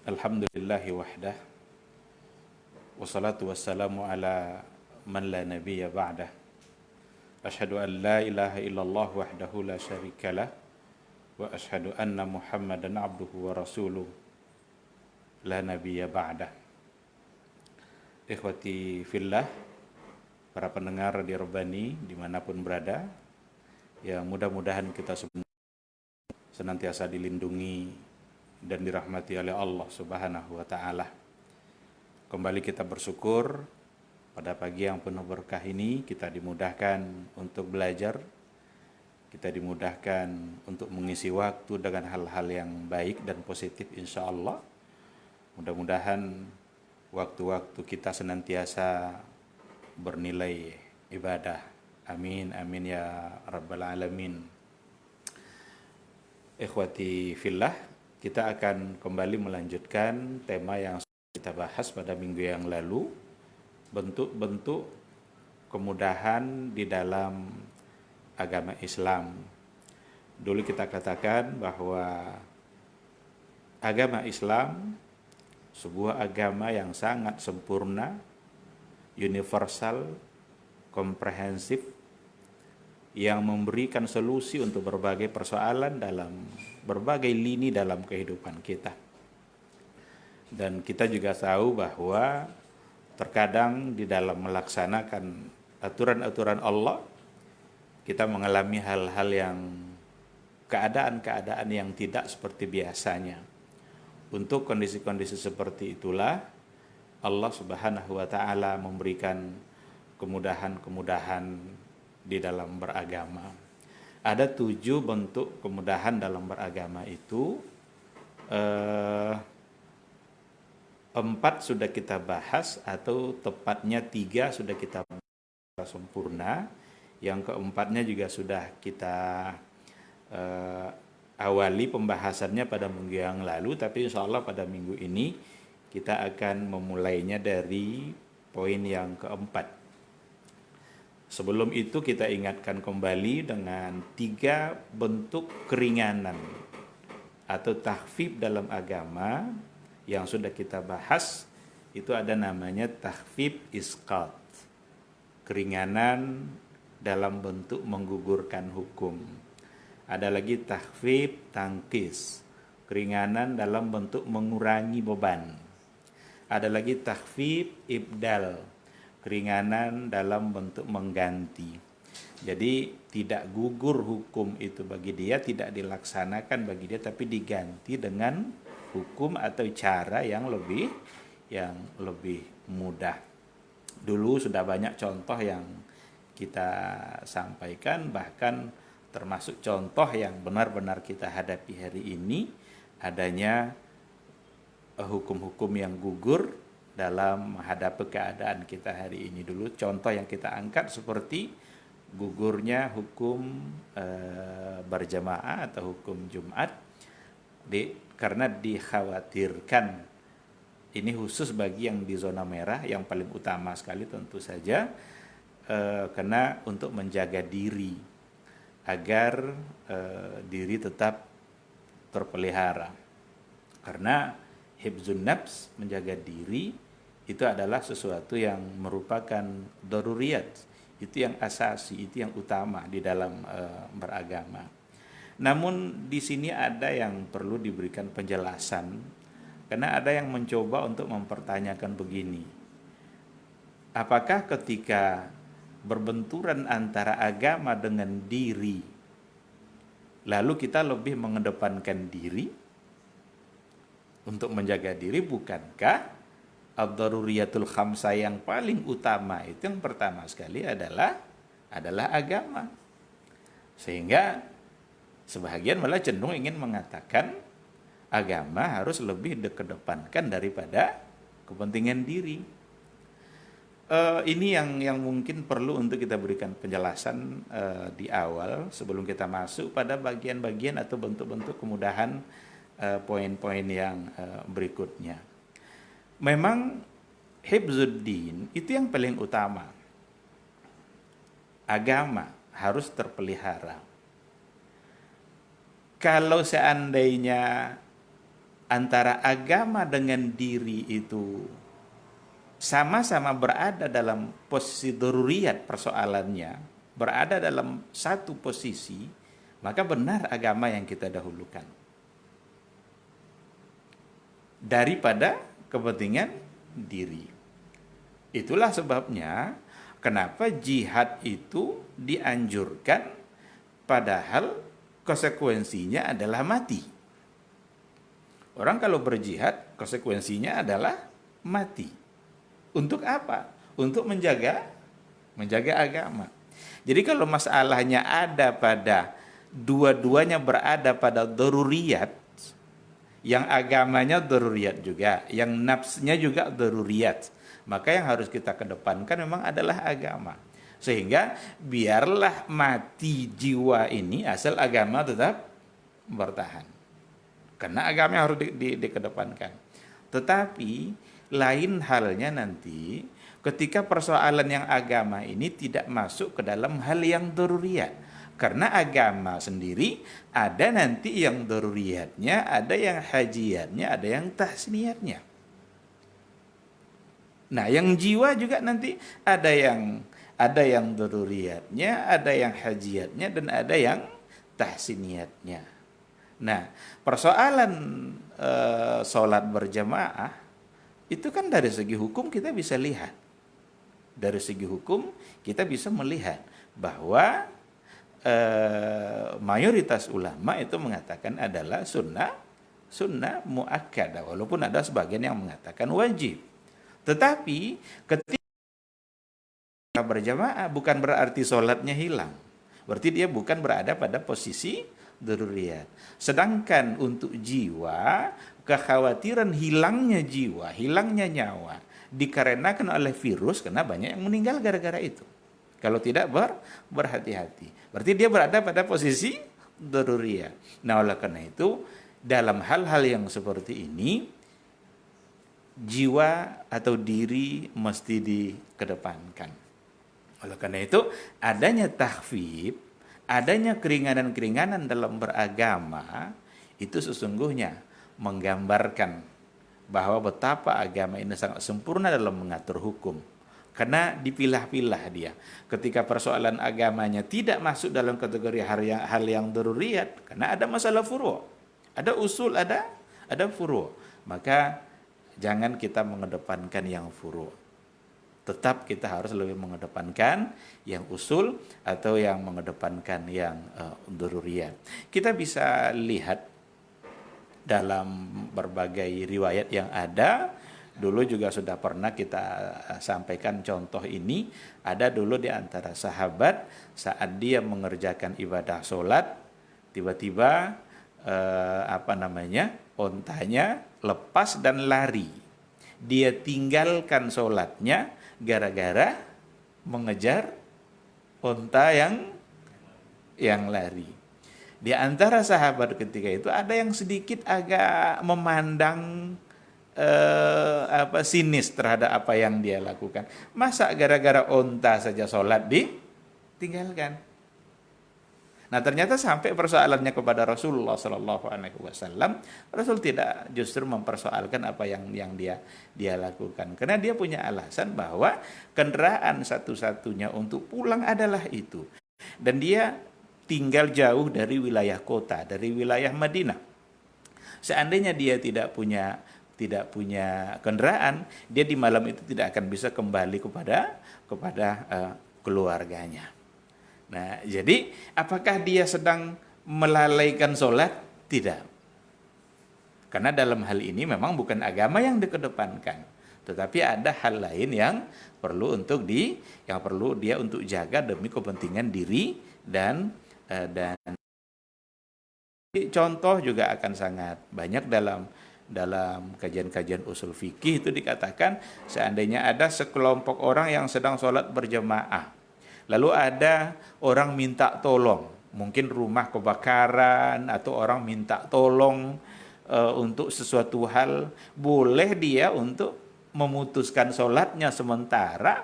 Alhamdulillahi wahdah. Wassalatu wassalamu ala man la nabiyya ba'dah. Ashhadu an la ilaha illallah wahdahu la syarikalah. Wa ashhadu anna Muhammadan abduhu wa rasuluh la nabiyya ba'dah. Ikhwati fillah, para pendengar di Rabbani dimanapun berada, ya mudah-mudahan kita semua senantiasa dilindungi dan dirahmati oleh Allah Subhanahu wa taala. Kembali kita bersyukur pada pagi yang penuh berkah ini kita dimudahkan untuk belajar, kita dimudahkan untuk mengisi waktu dengan hal-hal yang baik dan positif insya Allah. Mudah-mudahan waktu-waktu kita senantiasa bernilai ibadah. Amin, amin ya rabbal alamin. Ikhwati fillah, kita akan kembali melanjutkan tema yang kita bahas pada minggu yang lalu, bentuk-bentuk kemudahan di dalam agama Islam. Dulu kita katakan bahwa agama Islam sebuah agama yang sangat sempurna, universal, komprehensif, yang memberikan solusi untuk berbagai persoalan dalam berbagai lini dalam kehidupan kita. Dan kita juga tahu bahwa terkadang di dalam melaksanakan aturan-aturan Allah, kita mengalami hal-hal yang keadaan-keadaan yang tidak seperti biasanya. Untuk kondisi-kondisi seperti itulah Allah Subhanahu wa taala memberikan kemudahan-kemudahan di dalam beragama. Ada 7 bentuk kemudahan dalam beragama itu. 4 sudah kita bahas, atau tepatnya 3 sudah kita bahas sempurna. Yang keempatnya juga sudah kita awali pembahasannya pada minggu yang lalu, tapi insya Allah pada minggu ini kita akan memulainya dari poin yang keempat. Sebelum itu kita ingatkan kembali dengan 3 bentuk keringanan atau takhfif dalam agama yang sudah kita bahas. Itu ada namanya takhfif isqat, keringanan dalam bentuk menggugurkan hukum. Ada lagi takhfif tangkis, keringanan dalam bentuk mengurangi beban. Ada lagi takhfif ibdal, keringanan dalam bentuk mengganti. Jadi tidak gugur hukum itu bagi dia, tidak dilaksanakan bagi dia, tapi diganti dengan hukum atau cara yang lebih mudah. Dulu sudah banyak contoh yang kita sampaikan, bahkan termasuk contoh yang benar-benar kita hadapi hari ini, adanya hukum-hukum yang gugur dalam menghadapi keadaan kita hari ini. Dulu contoh yang kita angkat seperti gugurnya hukum berjamaah atau hukum Jumat karena dikhawatirkan, ini khusus bagi yang di zona merah, yang paling utama sekali tentu saja karena untuk menjaga diri agar diri tetap terpelihara. Karena hifzun nafs, menjaga diri, itu adalah sesuatu yang merupakan daruriyat, itu yang asasi, itu yang utama di dalam beragama. Namun di sini ada yang perlu diberikan penjelasan, karena ada yang mencoba untuk mempertanyakan begini: apakah ketika berbenturan antara agama dengan diri, lalu kita lebih mengedepankan diri untuk menjaga diri? Bukankah ad-daruriyatul khamsah yang paling utama itu yang pertama sekali adalah agama? Sehingga sebahagian malah cenderung ingin mengatakan agama harus lebih dikedepankan daripada kepentingan diri. Ini yang mungkin perlu untuk kita berikan penjelasan di awal sebelum kita masuk pada bagian-bagian atau bentuk-bentuk kemudahan poin-poin yang berikutnya. Memang hifzuddin itu yang paling utama. Agama harus terpelihara. Kalau seandainya antara agama dengan diri itu sama-sama berada dalam posisi daruriyat persoalannya, berada dalam satu posisi, maka benar agama yang kita dahulukan daripada kepentingan diri. Itulah sebabnya kenapa jihad itu dianjurkan padahal konsekuensinya adalah mati. Orang kalau berjihad konsekuensinya adalah mati. Untuk apa? Untuk menjaga agama. Jadi kalau masalahnya ada pada dua-duanya berada pada daruriyat, yang agamanya daruriyat juga, yang nafsnya juga daruriyat, maka yang harus kita kedepankan memang adalah agama. Sehingga biarlah mati jiwa ini asal agama tetap bertahan. Karena agama harus dikedepankan. Tetapi lain halnya nanti ketika persoalan yang agama ini tidak masuk ke dalam hal yang daruriyat. Karena agama sendiri ada nanti yang daruriyatnya, ada yang hajiyatnya, ada yang tahsiniyatnya. Nah, yang jiwa juga nanti ada yang daruriyatnya, ada yang hajiyatnya, dan ada yang tahsiniyatnya. Nah, persoalan sholat berjamaah itu kan dari segi hukum kita bisa lihat. Dari segi hukum kita bisa melihat bahwa mayoritas ulama itu mengatakan adalah sunnah muakkadah, walaupun ada sebagian yang mengatakan wajib. Tetapi ketika berjamaah bukan berarti sholatnya hilang. Berarti dia bukan berada pada posisi daruriyat. Sedangkan untuk jiwa, kekhawatiran hilangnya jiwa, hilangnya nyawa dikarenakan oleh virus, karena banyak yang meninggal gara-gara itu. Kalau tidak berhati-hati, berarti dia berada pada posisi daruriyat. Nah, oleh karena itu dalam hal-hal yang seperti ini jiwa atau diri mesti dikedepankan. Oleh karena itu adanya takhfif, adanya keringanan-keringanan dalam beragama itu sesungguhnya menggambarkan bahwa betapa agama ini sangat sempurna dalam mengatur hukum. Karena dipilah-pilah dia. Ketika persoalan agamanya tidak masuk dalam kategori hal yang daruriyat, karena ada masalah furu', ada usul, ada furu', maka jangan kita mengedepankan yang furu'. Tetap kita harus lebih mengedepankan yang usul atau yang mengedepankan yang daruriyat. Kita bisa lihat dalam berbagai riwayat yang ada. Dulu juga sudah pernah kita sampaikan contoh ini. Ada dulu di antara sahabat saat dia mengerjakan ibadah sholat, tiba-tiba ontanya lepas dan lari. Dia tinggalkan sholatnya gara-gara mengejar onta yang lari. Di antara sahabat ketika itu ada yang sedikit agak memandang sinis terhadap apa yang dia lakukan. Masa gara-gara onta saja sholat ditinggalkan? Nah, ternyata sampai persoalannya kepada Rasulullah Sallallahu Alaihi Wasallam, Rasul tidak justru mempersoalkan apa yang dia lakukan, karena dia punya alasan bahwa kendaraan satu-satunya untuk pulang adalah itu, dan dia tinggal jauh dari wilayah kota, dari wilayah Madinah. Seandainya dia tidak punya kendaraan, dia di malam itu tidak akan bisa kembali kepada keluarganya. Nah, jadi apakah dia sedang melalaikan sholat? Tidak. Karena dalam hal ini memang bukan agama yang dikedepankan, tetapi ada hal lain yang perlu dia untuk jaga demi kepentingan diri dan contoh juga akan sangat banyak dalam kajian-kajian usul fikih. Itu dikatakan seandainya ada sekelompok orang yang sedang sholat berjamaah, lalu ada orang minta tolong, mungkin rumah kebakaran atau orang minta tolong untuk sesuatu hal, boleh dia untuk memutuskan sholatnya sementara,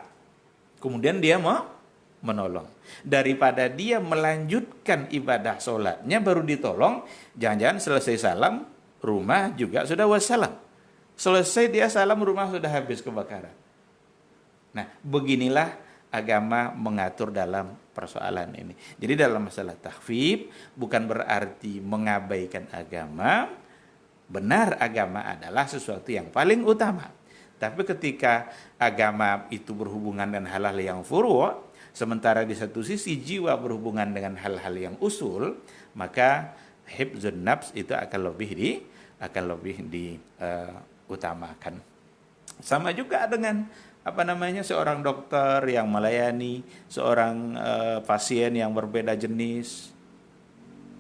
kemudian dia mau menolong. Daripada dia melanjutkan ibadah sholatnya baru ditolong, jangan-jangan selesai salam rumah juga sudah wassalam. Selesai dia salam, rumah sudah habis kebakaran. Nah, beginilah agama mengatur dalam persoalan ini. Jadi dalam masalah takhfif bukan berarti mengabaikan agama. Benar, agama adalah sesuatu yang paling utama. Tapi ketika agama itu berhubungan dengan hal-hal yang furu', sementara di satu sisi jiwa berhubungan dengan hal-hal yang usul, maka hifdzun nafs itu akan lebih diutamakan. Sama juga dengan seorang dokter yang melayani seorang pasien yang berbeda jenis.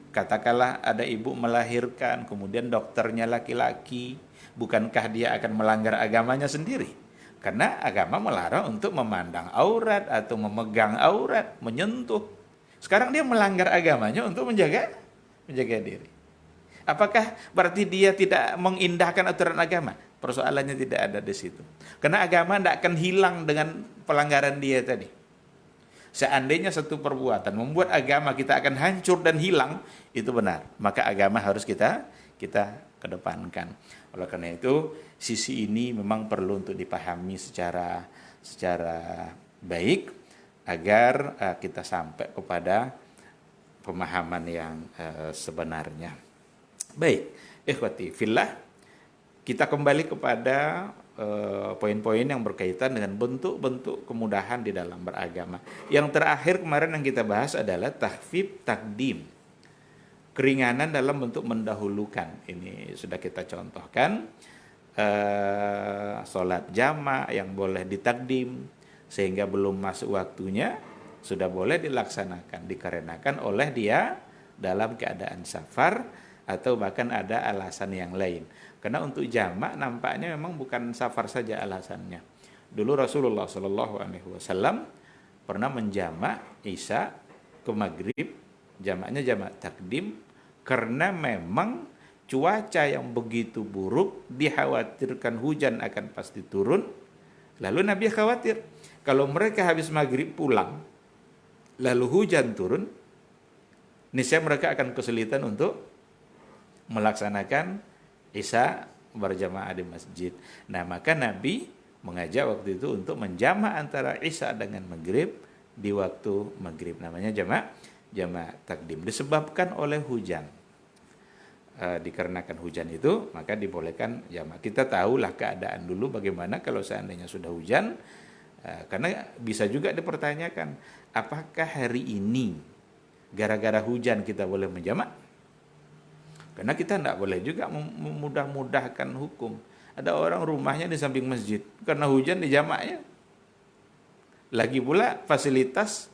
Katakanlah ada ibu melahirkan, kemudian dokternya laki-laki, bukankah dia akan melanggar agamanya sendiri? Karena agama melarang untuk memandang aurat atau memegang aurat, menyentuh. Sekarang dia melanggar agamanya untuk menjaga diri. Apakah berarti dia tidak mengindahkan aturan agama? Persoalannya tidak ada di situ. Karena agama tidak akan hilang dengan pelanggaran dia tadi. Seandainya satu perbuatan membuat agama kita akan hancur dan hilang, itu benar. Maka agama harus kita kedepankan. Oleh karena itu, sisi ini memang perlu untuk dipahami secara baik agar kita sampai kepada pemahaman yang sebenarnya. Baik, ikhwati fillah, kita kembali kepada poin-poin yang berkaitan dengan bentuk-bentuk kemudahan di dalam beragama. Yang terakhir kemarin yang kita bahas adalah takhfif takdim. Keringanan dalam bentuk mendahulukan. Ini sudah kita contohkan. Sholat jama' yang boleh ditakdim sehingga belum masuk waktunya sudah boleh dilaksanakan dikarenakan oleh dia dalam keadaan safar atau bahkan ada alasan yang lain. Karena untuk jamak nampaknya memang bukan safar saja alasannya. Dulu Rasulullah Shallallahu Alaihi Wasallam pernah menjamak Isya ke Maghrib, jamaknya jamak takdim, karena memang cuaca yang begitu buruk, dikhawatirkan hujan akan pasti turun. Lalu Nabi khawatir kalau mereka habis Maghrib pulang, lalu hujan turun, niscaya mereka akan kesulitan untuk melaksanakan Isya berjamaah di masjid. Nah, maka Nabi mengajak waktu itu untuk menjamak antara Isya dengan Maghrib di waktu Maghrib. Namanya jamak takdim. Disebabkan oleh hujan. Dikarenakan hujan itu, maka dibolehkan jamak. Kita tahulah keadaan dulu bagaimana kalau seandainya sudah hujan. Karena bisa juga dipertanyakan, apakah hari ini gara-gara hujan kita boleh menjamak? Karena kita tidak boleh juga memudah-mudahkan hukum. Ada orang rumahnya di samping masjid, karena hujan di jamaknya. Lagi pula fasilitas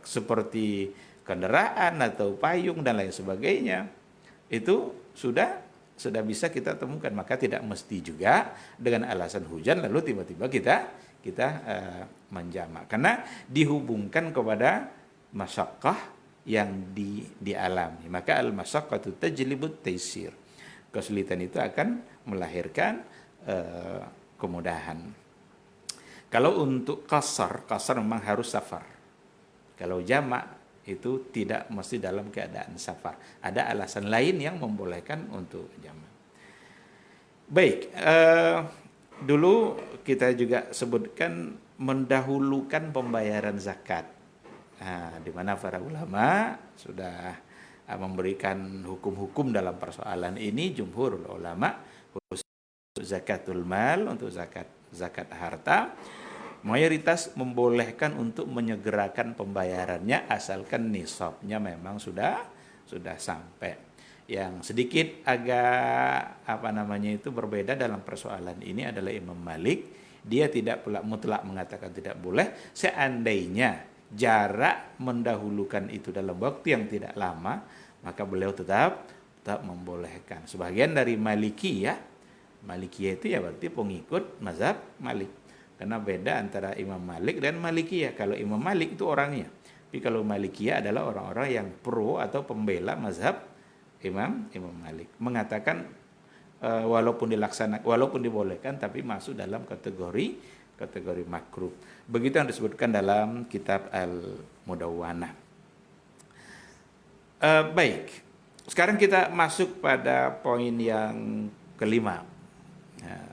seperti kendaraan atau payung dan lain sebagainya, itu sudah bisa kita temukan. Maka tidak mesti juga dengan alasan hujan lalu tiba-tiba kita menjamak. Karena dihubungkan kepada masyaqqah yang dialami. Maka al-masyaqqatu tajlibut taisir. Kesulitan itu akan melahirkan kemudahan. Kalau untuk qasar memang harus safar. Kalau jamak itu tidak mesti dalam keadaan safar. Ada alasan lain yang membolehkan untuk jamak. Baik, dulu kita juga sebutkan mendahulukan pembayaran zakat. Di mana para ulama sudah memberikan hukum-hukum dalam persoalan ini. Jumhur ulama khusus zakatul mal, untuk zakat harta, mayoritas membolehkan untuk menyegerakan pembayarannya asalkan nisabnya memang sudah sampai. Yang sedikit agak berbeda dalam persoalan ini adalah Imam Malik. Dia tidak pula mutlak mengatakan tidak boleh seandainya jarak mendahulukan itu dalam waktu yang tidak lama, maka beliau tetap membolehkan. Sebagian dari Malikiyah itu ya berarti pengikut mazhab Malik. Karena beda antara Imam Malik dan Malikiyah. Kalau Imam Malik itu orangnya, tapi kalau Malikiyah adalah orang-orang yang pro atau pembela mazhab Imam Malik. Mengatakan walaupun dibolehkan tapi masuk dalam kategori makruh. Begitu yang disebutkan dalam kitab Al-Mudawwanah. Baik, Sekarang kita masuk pada poin yang kelima. Nah,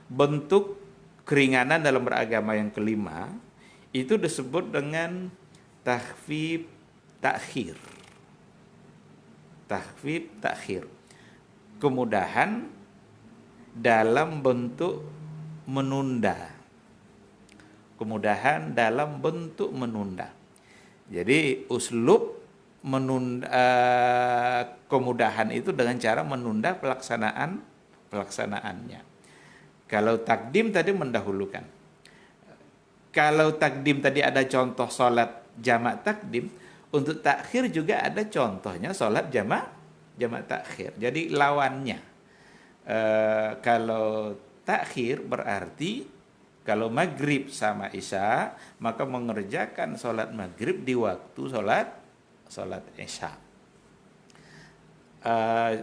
bentuk keringanan dalam beragama yang kelima itu disebut dengan takhfif takhir. Takhfif takhir. Kemudahan dalam bentuk menunda. Kemudahan dalam bentuk menunda. Jadi uslub menunda, kemudahan itu dengan cara menunda pelaksanaannya. Kalau takdim tadi mendahulukan. Kalau takdim tadi ada contoh sholat jamak takdim, untuk takhir juga ada contohnya sholat jamak takhir. Jadi lawannya. Kalau takhir berarti kalau maghrib sama isya, maka mengerjakan sholat maghrib di waktu sholat isya.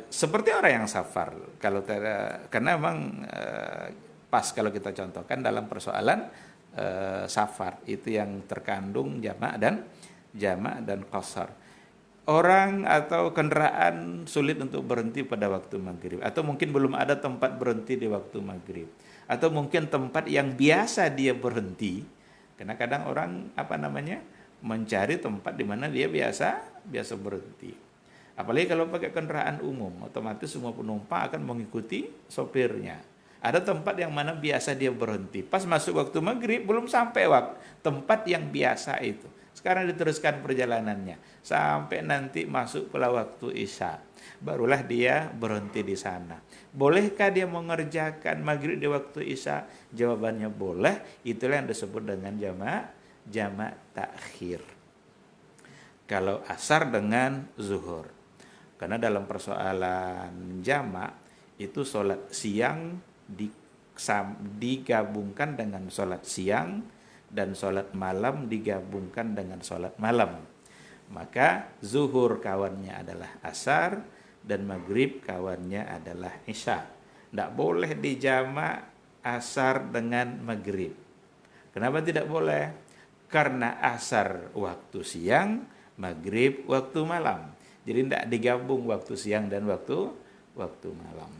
Seperti orang yang safar, karena memang pas kalau kita contohkan dalam persoalan safar itu yang terkandung jamak dan qasar. Orang atau kendaraan sulit untuk berhenti pada waktu maghrib, atau mungkin belum ada tempat berhenti di waktu maghrib, atau mungkin tempat yang biasa dia berhenti, karena kadang orang mencari tempat di mana dia biasa berhenti. Apalagi kalau pakai kendaraan umum, otomatis semua penumpang akan mengikuti sopirnya. Ada tempat yang mana biasa dia berhenti. Pas masuk waktu maghrib, belum sampai tempat yang biasa itu. Sekarang diteruskan perjalanannya. Sampai nanti masuk pula waktu isya. Barulah dia berhenti di sana. Bolehkah dia mengerjakan maghrib di waktu isya? Jawabannya boleh. Itulah yang disebut dengan jamak takhir. Kalau asar dengan zuhur. Karena dalam persoalan jamak itu sholat siang digabungkan dengan sholat siang dan sholat malam digabungkan dengan sholat malam. Maka zuhur kawannya adalah asar dan maghrib kawannya adalah isya. Tidak boleh dijamak asar dengan maghrib. Kenapa tidak boleh? Karena asar waktu siang, maghrib waktu malam. Jadi tidak digabung waktu siang dan waktu malam.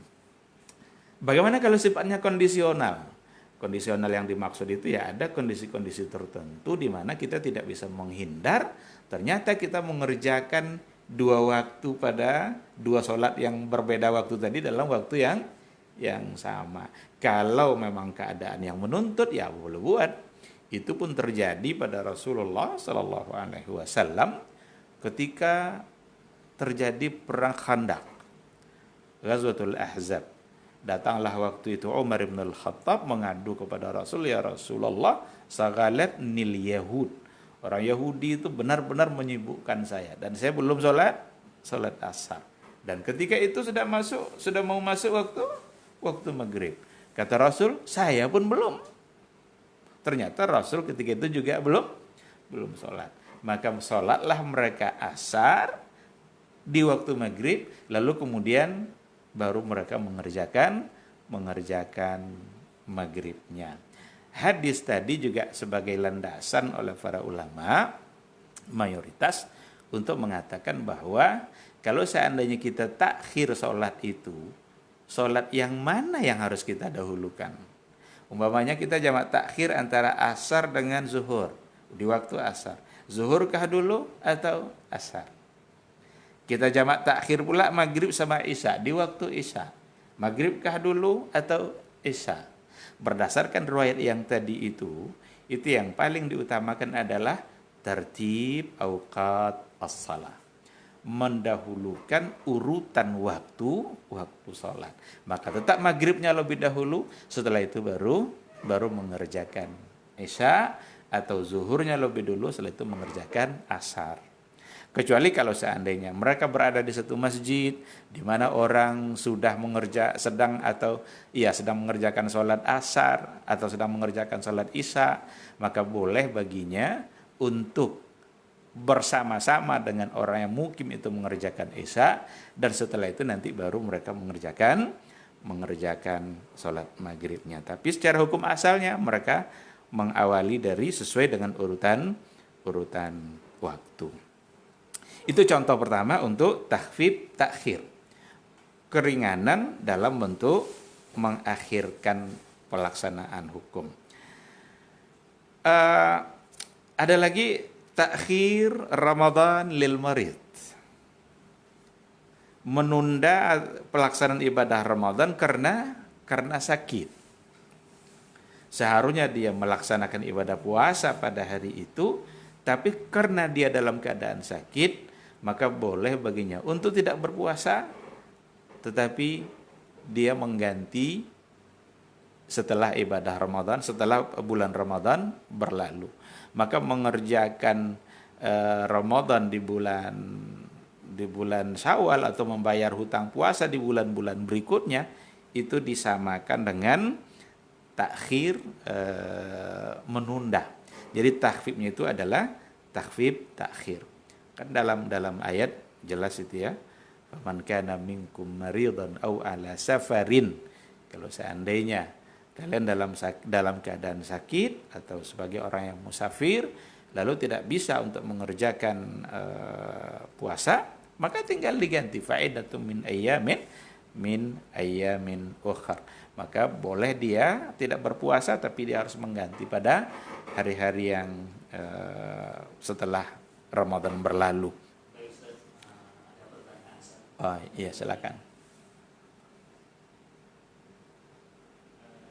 Bagaimana kalau sifatnya kondisional? Kondisional yang dimaksud itu ya ada kondisi-kondisi tertentu di mana kita tidak bisa menghindar. Ternyata kita mengerjakan dua waktu pada dua sholat yang berbeda waktu tadi dalam waktu yang sama. Kalau memang keadaan yang menuntut ya boleh buat. Itu pun terjadi pada Rasulullah Shallallahu Alaihi Wasallam ketika terjadi perang Khandaq, Ghazwatul Ahzab. Datanglah waktu itu Umar bin Al-Khattab mengadu kepada Rasul, ya Rasulullah, sagalat nil Yahud. Orang Yahudi itu benar-benar menyibukkan saya dan saya belum sholat asar. Dan ketika itu sudah mau masuk waktu maghrib. Kata Rasul, saya pun belum. Ternyata Rasul ketika itu juga belum sholat. Maka sholatlah mereka asar di waktu maghrib, lalu kemudian baru mereka mengerjakan maghribnya. Hadis tadi juga sebagai landasan oleh para ulama mayoritas untuk mengatakan bahwa kalau seandainya kita takhir sholat itu, sholat yang mana yang harus kita dahulukan? Umpamanya kita jamak takhir antara asar dengan zuhur di waktu asar. Zuhurkah dulu atau asar? Kita jamak takhir pula maghrib sama isya di waktu isya. Maghribkah dulu atau isya? Berdasarkan riwayat yang tadi itu yang paling diutamakan adalah tertib auqat as-salah. Mendahulukan urutan waktu salat. Maka tetap maghribnya lebih dahulu, setelah itu baru mengerjakan isya, atau zuhurnya lebih dulu, setelah itu mengerjakan asar. Kecuali kalau seandainya mereka berada di satu masjid di mana orang sudah sedang mengerjakan sholat asar atau sedang mengerjakan sholat isya, maka boleh baginya untuk bersama-sama dengan orang yang mukim itu mengerjakan isya, dan setelah itu nanti baru mereka mengerjakan sholat maghribnya. Tapi secara hukum asalnya mereka mengawali dari sesuai dengan urutan waktu. Itu contoh pertama untuk takhfif takhir. Keringanan dalam bentuk mengakhirkan pelaksanaan hukum. Ada lagi takhir Ramadan lil marid. Menunda pelaksanaan ibadah Ramadan karena sakit. Seharusnya dia melaksanakan ibadah puasa pada hari itu, tapi karena dia dalam keadaan sakit, maka boleh baginya untuk tidak berpuasa, tetapi dia mengganti setelah ibadah Ramadan, setelah bulan Ramadan berlalu. Maka mengerjakan Ramadan di bulan Syawal atau membayar hutang puasa di bulan-bulan berikutnya itu disamakan dengan takhir, menunda. Jadi takhfifnya itu adalah takhfif takhir. Kan dalam ayat jelas itu ya. Faman kana minkum maridan aw ala safarin. Kalau seandainya kalian dalam keadaan sakit atau sebagai orang yang musafir lalu tidak bisa untuk mengerjakan puasa, maka tinggal diganti fa'idatun min ayyamin ukhar. Maka boleh dia tidak berpuasa tapi dia harus mengganti pada hari-hari yang setelah Ramadan berlalu. Oh iya, silakan.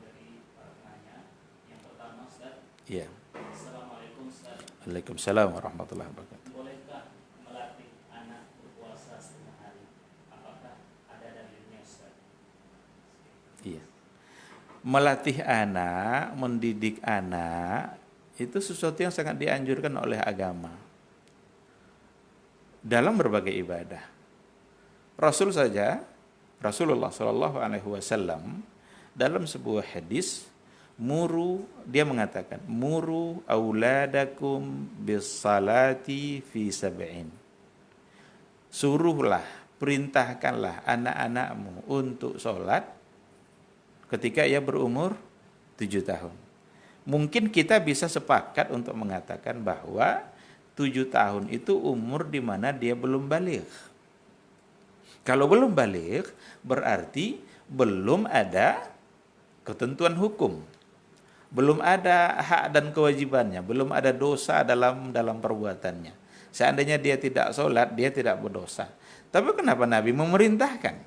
Dari para penanya, yang pertama Ustaz. Iya. Assalamualaikum Ustaz. Waalaikumsalam warahmatullahi wabarakatuh. Bolehkah melatih anak berpuasa setengah hari? Apakah ada dalilnya Ustaz? Iya. Melatih anak, mendidik anak itu sesuatu yang sangat dianjurkan oleh agama dalam berbagai ibadah. Rasulullah Shallallahu Alaihi Wasallam dalam sebuah hadis dia mengatakan muru auladakum bis salati fi sab'in. Suruhlah, perintahkanlah anak-anakmu untuk sholat ketika ia berumur 7 tahun. Mungkin kita bisa sepakat untuk mengatakan bahwa 7 tahun itu umur di mana dia belum baligh. Kalau belum baligh berarti belum ada ketentuan hukum. Belum ada hak dan kewajibannya, belum ada dosa dalam perbuatannya. Seandainya dia tidak sholat, dia tidak berdosa. Tapi kenapa Nabi memerintahkan?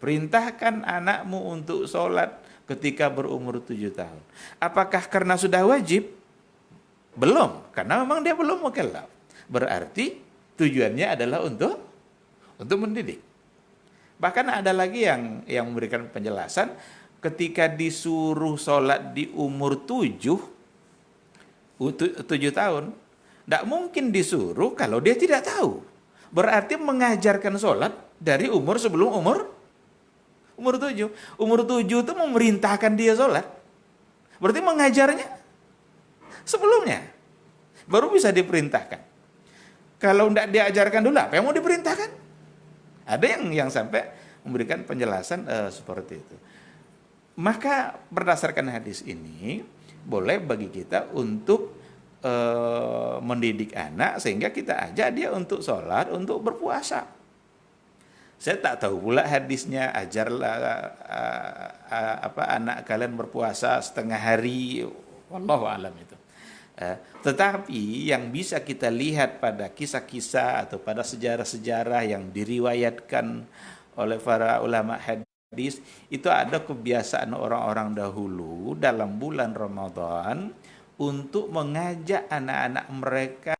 Perintahkan anakmu untuk sholat ketika berumur 7 tahun. Apakah karena sudah wajib? Belum, karena memang dia belum mukallaf. Berarti tujuannya adalah untuk mendidik. Bahkan ada lagi yang memberikan penjelasan ketika disuruh sholat di umur 7 tahun, tidak mungkin disuruh kalau dia tidak tahu. Berarti mengajarkan sholat dari umur sebelum umur 7. Umur 7 itu memerintahkan dia sholat. Berarti mengajarnya sebelumnya. Baru bisa diperintahkan. Kalau tidak diajarkan dulu, apa yang mau diperintahkan? Ada yang sampai memberikan penjelasan seperti itu. Maka berdasarkan hadis ini, boleh bagi kita untuk mendidik anak sehingga kita ajak dia untuk sholat, untuk berpuasa. Saya tak tahu pula hadisnya ajarlah anak kalian berpuasa setengah hari, wallahu alam itu. Tetapi yang bisa kita lihat pada kisah-kisah atau pada sejarah-sejarah yang diriwayatkan oleh para ulama hadis, itu ada kebiasaan orang-orang dahulu dalam bulan Ramadan untuk mengajak anak-anak mereka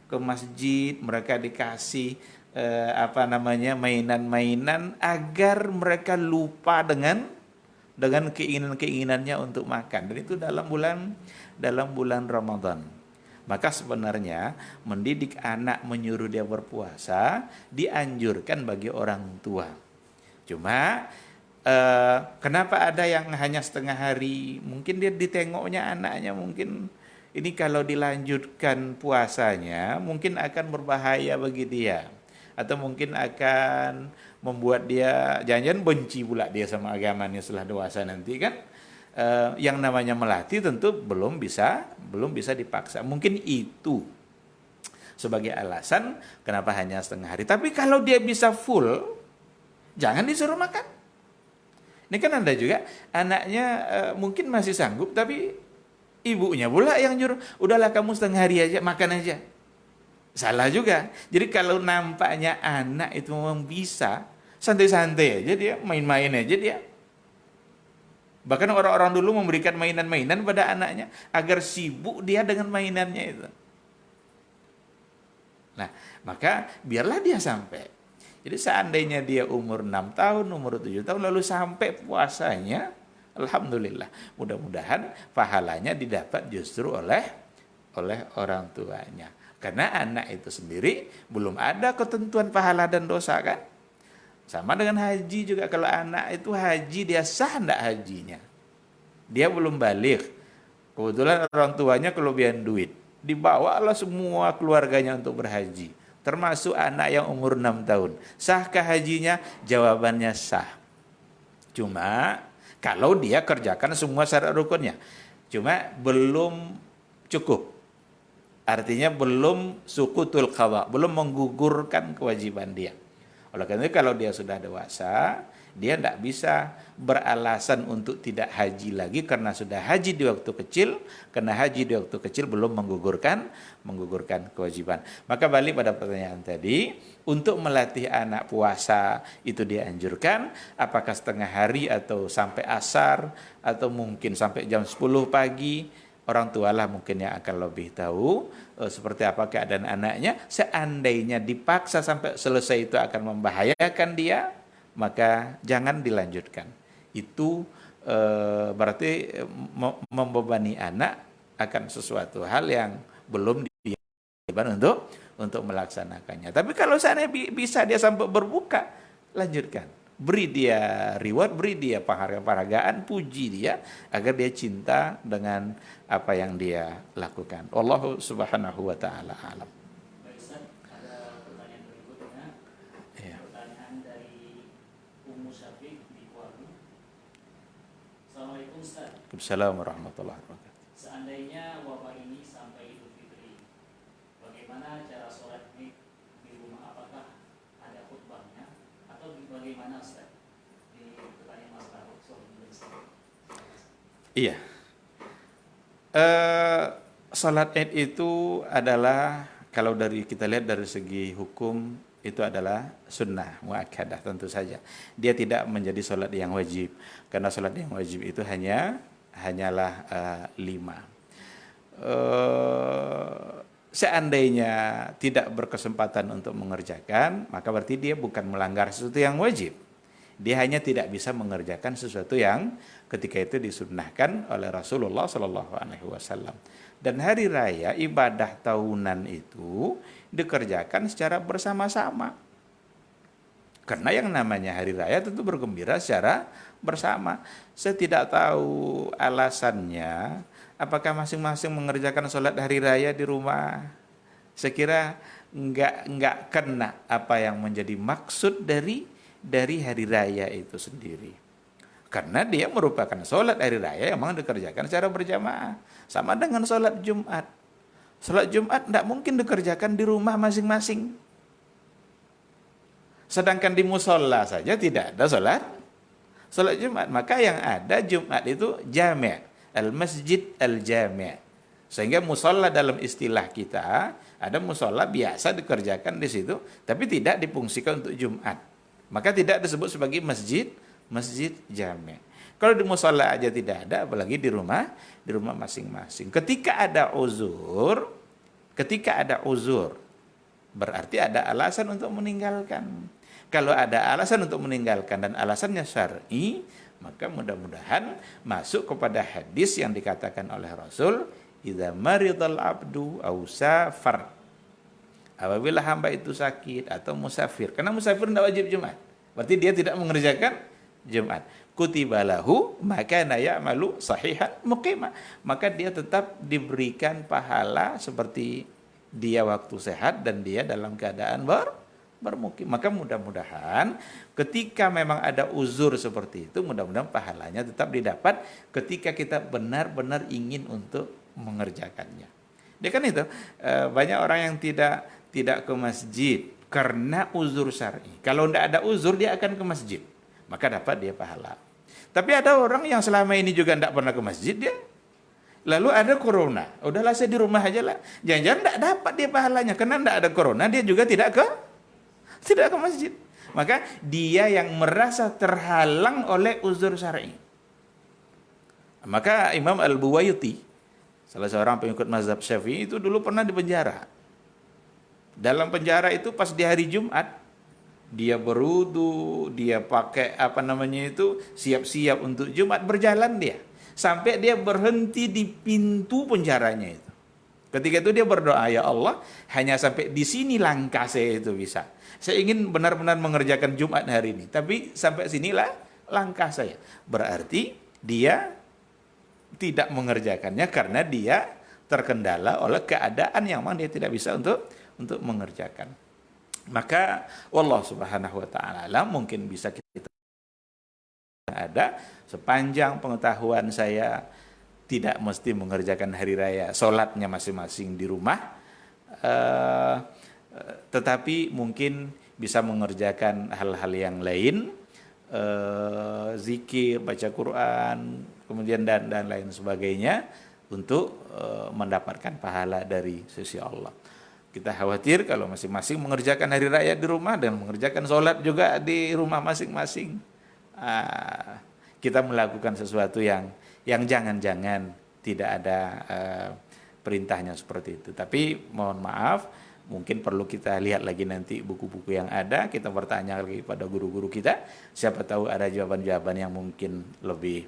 ke masjid, mereka dikasih mainan-mainan agar mereka lupa dengan keinginan-keinginannya untuk makan. Dan itu dalam bulan Ramadan. Maka sebenarnya mendidik anak, menyuruh dia berpuasa dianjurkan bagi orang tua. Cuma kenapa ada yang hanya setengah hari? Mungkin dia ditengoknya anaknya, mungkin ini kalau dilanjutkan puasanya mungkin akan berbahaya bagi dia, atau mungkin akan membuat dia jangan-jangan benci pula dia sama agamanya setelah dewasa nanti kan. Yang namanya melatih tentu belum bisa dipaksa. Mungkin itu sebagai alasan kenapa hanya setengah hari. Tapi kalau dia bisa full, jangan disuruh makan. Ini kan ada juga anaknya mungkin masih sanggup, tapi ibunya pula yang nyuruh, udahlah kamu setengah hari aja, makan aja. Salah juga. Jadi kalau nampaknya anak itu memang bisa, santai-santai aja dia, main-main aja dia. Bahkan orang-orang dulu memberikan mainan-mainan pada anaknya agar sibuk dia dengan mainannya itu. Nah, maka biarlah dia sampai. Jadi seandainya dia umur 6 tahun, umur 7 tahun, lalu sampai puasanya, alhamdulillah. Mudah-mudahan pahalanya didapat justru oleh orang tuanya. Karena anak itu sendiri belum ada ketentuan pahala dan dosa kan. Sama dengan haji juga, kalau anak itu haji dia sah enggak hajinya? Dia belum balik. Kebetulan orang tuanya kelebihan duit. Dibawalah semua keluarganya untuk berhaji. Termasuk anak yang umur 6 tahun. Sahkah hajinya? Jawabannya sah. Cuma kalau dia kerjakan semua syarat rukunnya. Cuma belum cukup. Artinya belum sukutul qadha, belum menggugurkan kewajiban dia. Oleh karena itu kalau dia sudah dewasa, dia tidak bisa beralasan untuk tidak haji lagi karena sudah haji di waktu kecil, karena haji di waktu kecil belum menggugurkan kewajiban. Maka balik pada pertanyaan tadi, untuk melatih anak puasa itu dianjurkan, apakah setengah hari atau sampai asar, atau mungkin sampai jam 10 pagi, orang tualah mungkin yang akan lebih tahu seperti apa keadaan anaknya. Seandainya dipaksa sampai selesai itu akan membahayakan dia, maka jangan dilanjutkan. Itu berarti membebani anak akan sesuatu hal yang belum dibeban untuk melaksanakannya. Tapi kalau seandainya bisa dia sampai berbuka, lanjutkan. Beri dia reward, beri dia penghargaan, puji dia agar dia cinta dengan apa yang dia lakukan. Wallahu subhanahu wa ta'ala alam. Baik Ustaz, ada pertanyaan berikutnya. Ya. Pertanyaan dari Ummu Syafiq di Kuala. Assalamualaikum Ustaz. Waalaikumsalam warahmatullahi wabarakatuh. Seandainya wabah ini sampai Idul Fitri, bagaimana cara sholat Id di rumah? Apakah ada khutbahnya atau bagaimana Ustaz? Di pertanyaan Mas Faruk. Iya. Salat Id itu adalah, kalau dari kita lihat dari segi hukum, itu adalah sunnah muakkadah tentu saja. Dia tidak menjadi salat yang wajib, karena salat yang wajib itu hanyalah 5. Seandainya tidak berkesempatan untuk mengerjakan, maka berarti dia bukan melanggar sesuatu yang wajib. Dia hanya tidak bisa mengerjakan sesuatu yang ketika itu disunnahkan oleh Rasulullah Shallallahu Alaihi Wasallam. Dan hari raya ibadah tahunan itu dikerjakan secara bersama-sama. Karena yang namanya hari raya tentu bergembira secara bersama. Saya tidak tahu alasannya, apakah masing-masing mengerjakan sholat hari raya di rumah. Saya kira enggak kena apa yang menjadi maksud dari hari raya itu sendiri. Karena dia merupakan sholat hari raya yang memang dikerjakan secara berjamaah. Sama dengan sholat Jumat. Sholat Jumat tidak mungkin dikerjakan di rumah masing-masing. Sedangkan di musola saja tidak ada sholat Jumat. Maka yang ada Jumat itu jami', al-masjid al-jami'. Sehingga musola dalam istilah kita, ada musola biasa dikerjakan di situ, tapi tidak difungsikan untuk Jumat. Maka tidak disebut sebagai masjid jami'. Kalau di musola aja tidak ada, apalagi di rumah masing-masing. Ketika ada uzur, berarti ada alasan untuk meninggalkan. Kalau ada alasan untuk meninggalkan dan alasannya syar'i, maka mudah-mudahan masuk kepada hadis yang dikatakan oleh Rasul, idza maridal abdu aw safar. Apabila hamba itu sakit atau musafir, karena musafir tidak wajib Jumat, berarti dia tidak mengerjakan Jumat. Kutiba lahu maka ya'malu sahihan muqimah, maka dia tetap diberikan pahala seperti dia waktu sehat dan dia dalam keadaan bermukim. Maka mudah-mudahan ketika memang ada uzur seperti itu, mudah-mudahan pahalanya tetap didapat ketika kita benar-benar ingin untuk mengerjakannya. Dia kan itu banyak orang yang tidak ke masjid karena uzur syar'i. Kalau tidak ada uzur dia akan ke masjid, maka dapat dia pahala. Tapi ada orang yang selama ini juga tidak pernah ke masjid dia. Lalu ada corona, udahlah saya di rumah aja lah. Jangan-jangan tidak dapat dia pahalanya karena tidak ada corona dia juga tidak ke masjid. Maka dia yang merasa terhalang oleh uzur syar'i. Maka Imam Al-Buwaiti, salah seorang pengikut mazhab Syafi'i, itu dulu pernah di penjara. Dalam penjara itu pas di hari Jumat, dia berudu, dia pakai siap-siap untuk Jumat, berjalan dia. Sampai dia berhenti di pintu penjaranya itu. Ketika itu dia berdoa, ya Allah, hanya sampai di sini langkah saya itu bisa. Saya ingin benar-benar mengerjakan Jumat hari ini, tapi sampai sinilah langkah saya. Berarti dia tidak mengerjakannya karena dia terkendala oleh keadaan yang memang dia tidak bisa untuk mengerjakan. Maka Allah Subhanahu wa taala mungkin bisa kita ada sepanjang pengetahuan saya tidak mesti mengerjakan hari raya sholatnya masing-masing di rumah, tetapi mungkin bisa mengerjakan hal-hal yang lain, zikir, baca Quran, kemudian dan lain sebagainya untuk mendapatkan pahala dari sisi Allah. Kita khawatir kalau masing-masing mengerjakan hari raya di rumah dan mengerjakan sholat juga di rumah masing-masing, kita melakukan sesuatu yang jangan-jangan tidak ada perintahnya seperti itu. Tapi mohon maaf, mungkin perlu kita lihat lagi nanti buku-buku yang ada, kita bertanya lagi pada guru-guru kita, siapa tahu ada jawaban-jawaban yang mungkin lebih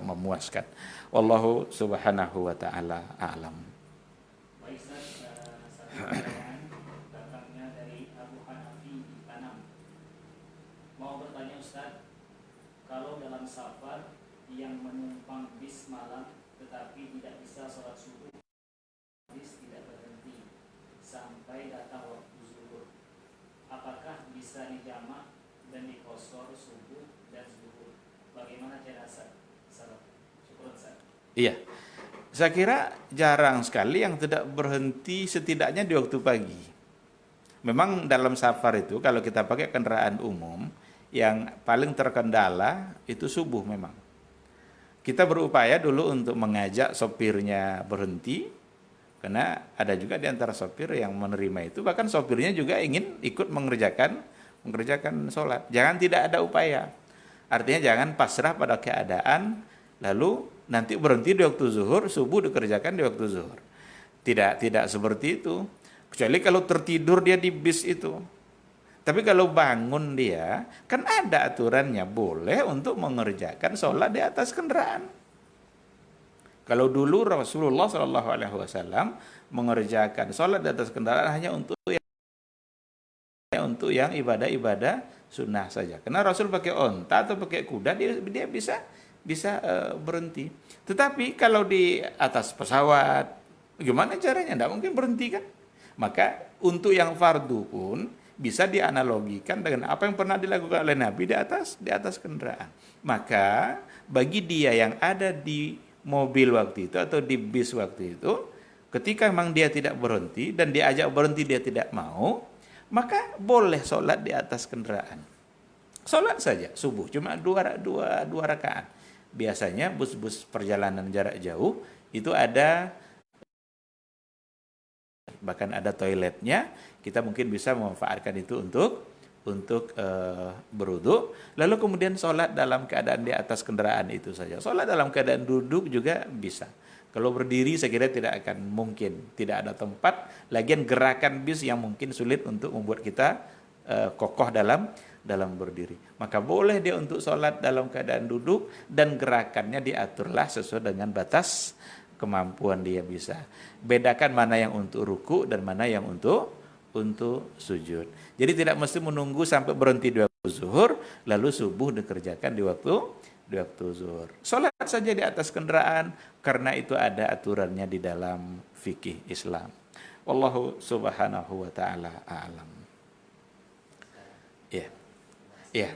memuaskan. Wallahu subhanahu wa ta'ala a'lam. Baik, satu pertanyaan datangnya dari Abu Hanafi di Tanam. Mau bertanya Ustaz, kalau dalam safar yang menumpang bis malam tetapi tidak bisa sholat subuh, bis tidak berhenti sampai datang waktu zuhur, apakah bisa dijamak dan dikosor subuh dan zuhur? Bagaimana cara salat? Syukur Ustaz. Iya, saya kira jarang sekali yang tidak berhenti setidaknya di waktu pagi. Memang dalam safar itu kalau kita pakai kendaraan umum, yang paling terkendala itu subuh memang. Kita berupaya dulu untuk mengajak sopirnya berhenti, karena ada juga di antara sopir yang menerima itu, bahkan sopirnya juga ingin ikut mengerjakan sholat. Jangan tidak ada upaya. Artinya jangan pasrah pada keadaan, lalu nanti berhenti di waktu zuhur, subuh dikerjakan di waktu zuhur. Tidak seperti itu. Kecuali kalau tertidur dia di bis itu. Tapi kalau bangun dia, kan ada aturannya, boleh untuk mengerjakan sholat di atas kendaraan. Kalau dulu Rasulullah SAW mengerjakan sholat di atas kendaraan hanya untuk yang ibadah-ibadah sunnah saja. Karena Rasul pakai onta atau pakai kuda, dia bisa berhenti. Tetapi kalau di atas pesawat, gimana caranya? Tidak mungkin berhenti kan? Maka untuk yang fardu pun bisa dianalogikan dengan apa yang pernah dilakukan oleh Nabi di atas kendaraan. Maka bagi dia yang ada di mobil waktu itu atau di bis waktu itu, ketika memang dia tidak berhenti dan diajak berhenti dia tidak mau, maka boleh sholat di atas kendaraan. Sholat saja subuh cuma dua rakaat. Biasanya bus-bus perjalanan jarak jauh itu ada, bahkan ada toiletnya, kita mungkin bisa memanfaatkan itu untuk berwudu, lalu kemudian sholat dalam keadaan di atas kendaraan itu saja. Sholat dalam keadaan duduk juga bisa. Kalau berdiri saya kira tidak akan mungkin, tidak ada tempat. Lagian gerakan bis yang mungkin sulit untuk membuat kita kokoh dalam berdiri. Maka boleh dia untuk sholat dalam keadaan duduk dan gerakannya diaturlah sesuai dengan batas kemampuan dia bisa. Bedakan mana yang untuk ruku dan mana yang untuk sujud. Jadi tidak mesti menunggu sampai berhenti di waktu zuhur lalu subuh dikerjakan di waktu zuhur. Salat saja di atas kendaraan karena itu ada aturannya di dalam fikih Islam. Wallahu subhanahu wa ta'ala a'lam. Ya. Ya.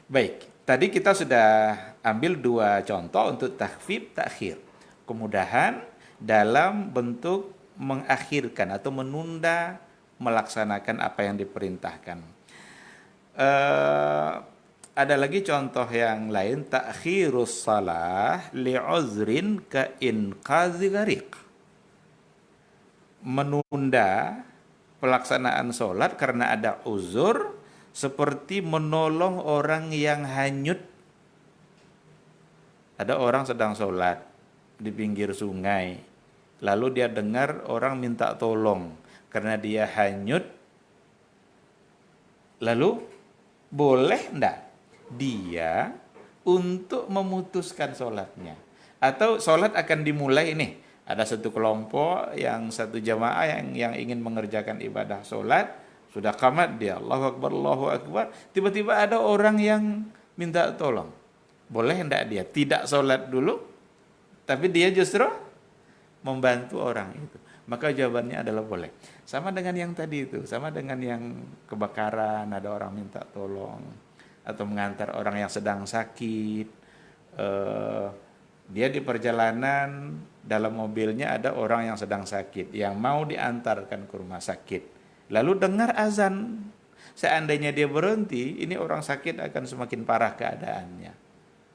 Baik, tadi kita sudah ambil dua contoh untuk takhfif takhir. Kemudahan dalam bentuk mengakhirkan atau menunda melaksanakan apa yang diperintahkan. Ada lagi contoh yang lain, ta'khirus salah li'uzrin ka inqazi ghaриq. Menunda pelaksanaan sholat karena ada uzur seperti menolong orang yang hanyut. Ada orang sedang sholat di pinggir sungai, lalu dia dengar orang minta tolong karena dia hanyut. Lalu boleh enggak dia untuk memutuskan sholatnya? Atau sholat akan dimulai nih, ada satu kelompok yang satu jamaah yang ingin mengerjakan ibadah sholat, sudah qamat dia, Allahu Akbar, tiba-tiba ada orang yang minta tolong. Boleh enggak dia tidak sholat dulu, tapi dia justru membantu orang itu? Maka jawabannya adalah boleh. Sama dengan yang tadi itu, sama dengan yang kebakaran, ada orang minta tolong, atau mengantar orang yang sedang sakit. Dia di perjalanan, dalam mobilnya ada orang yang sedang sakit, yang mau diantarkan ke rumah sakit. Lalu dengar azan. Seandainya dia berhenti, ini orang sakit akan semakin parah keadaannya.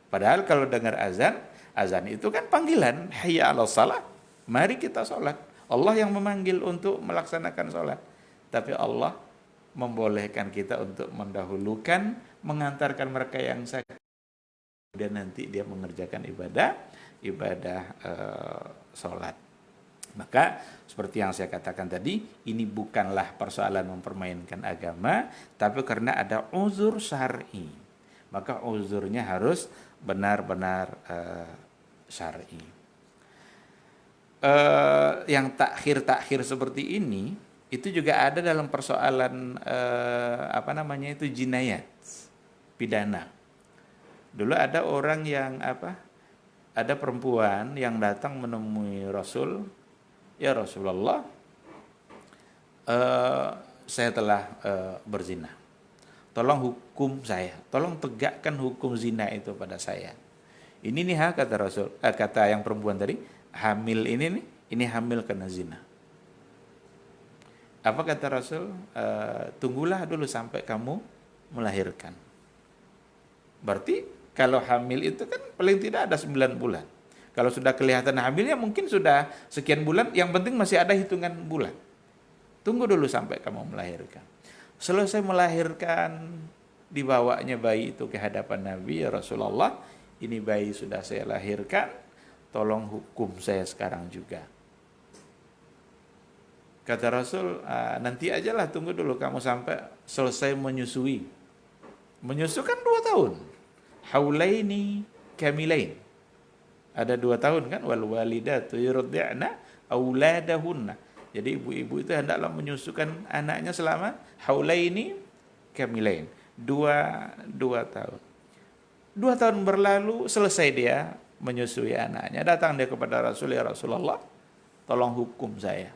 Padahal kalau dengar azan, azan itu kan panggilan, hayya 'alas shalah, mari kita sholat. Allah yang memanggil untuk melaksanakan sholat. Tapi Allah membolehkan kita untuk mendahulukan, mengantarkan mereka yang sakit. Dan nanti dia mengerjakan ibadah sholat. Maka seperti yang saya katakan tadi, ini bukanlah persoalan mempermainkan agama, tapi karena ada uzur syar'i. Maka uzurnya harus benar-benar syar'i. Yang takhir seperti ini itu juga ada dalam persoalan jinayat pidana. Dulu ada orang yang ada perempuan yang datang menemui Rasul, ya Rasulullah, saya telah berzina, tolong hukum saya, tolong tegakkan hukum zina itu pada saya. Ini nih kata Rasul, kata yang perempuan tadi, hamil ini hamil karena zina. Apa kata Rasul? Tunggulah dulu sampai kamu melahirkan. Berarti kalau hamil itu kan paling tidak ada 9 bulan. Kalau sudah kelihatan hamilnya mungkin sudah sekian bulan, yang penting masih ada hitungan bulan. Tunggu dulu sampai kamu melahirkan. Selesai melahirkan, dibawanya bayi itu ke hadapan Nabi, ya Rasulullah, ini bayi sudah saya lahirkan, tolong hukum saya sekarang juga. Kata Rasul, nanti ajalah, tunggu dulu kamu sampai selesai menyusui. Menyusu kan 2 tahun. Haulaini kamilain. Ada 2 tahun kan, wal walidatu yurdi'na auladahunna. Jadi ibu-ibu itu hendaklah menyusukan anaknya selama haulaini kamilain. 2 tahun. 2 tahun berlalu, selesai dia menyusui anaknya. Datang dia kepada Rasul, ya Rasulullah, tolong hukum saya.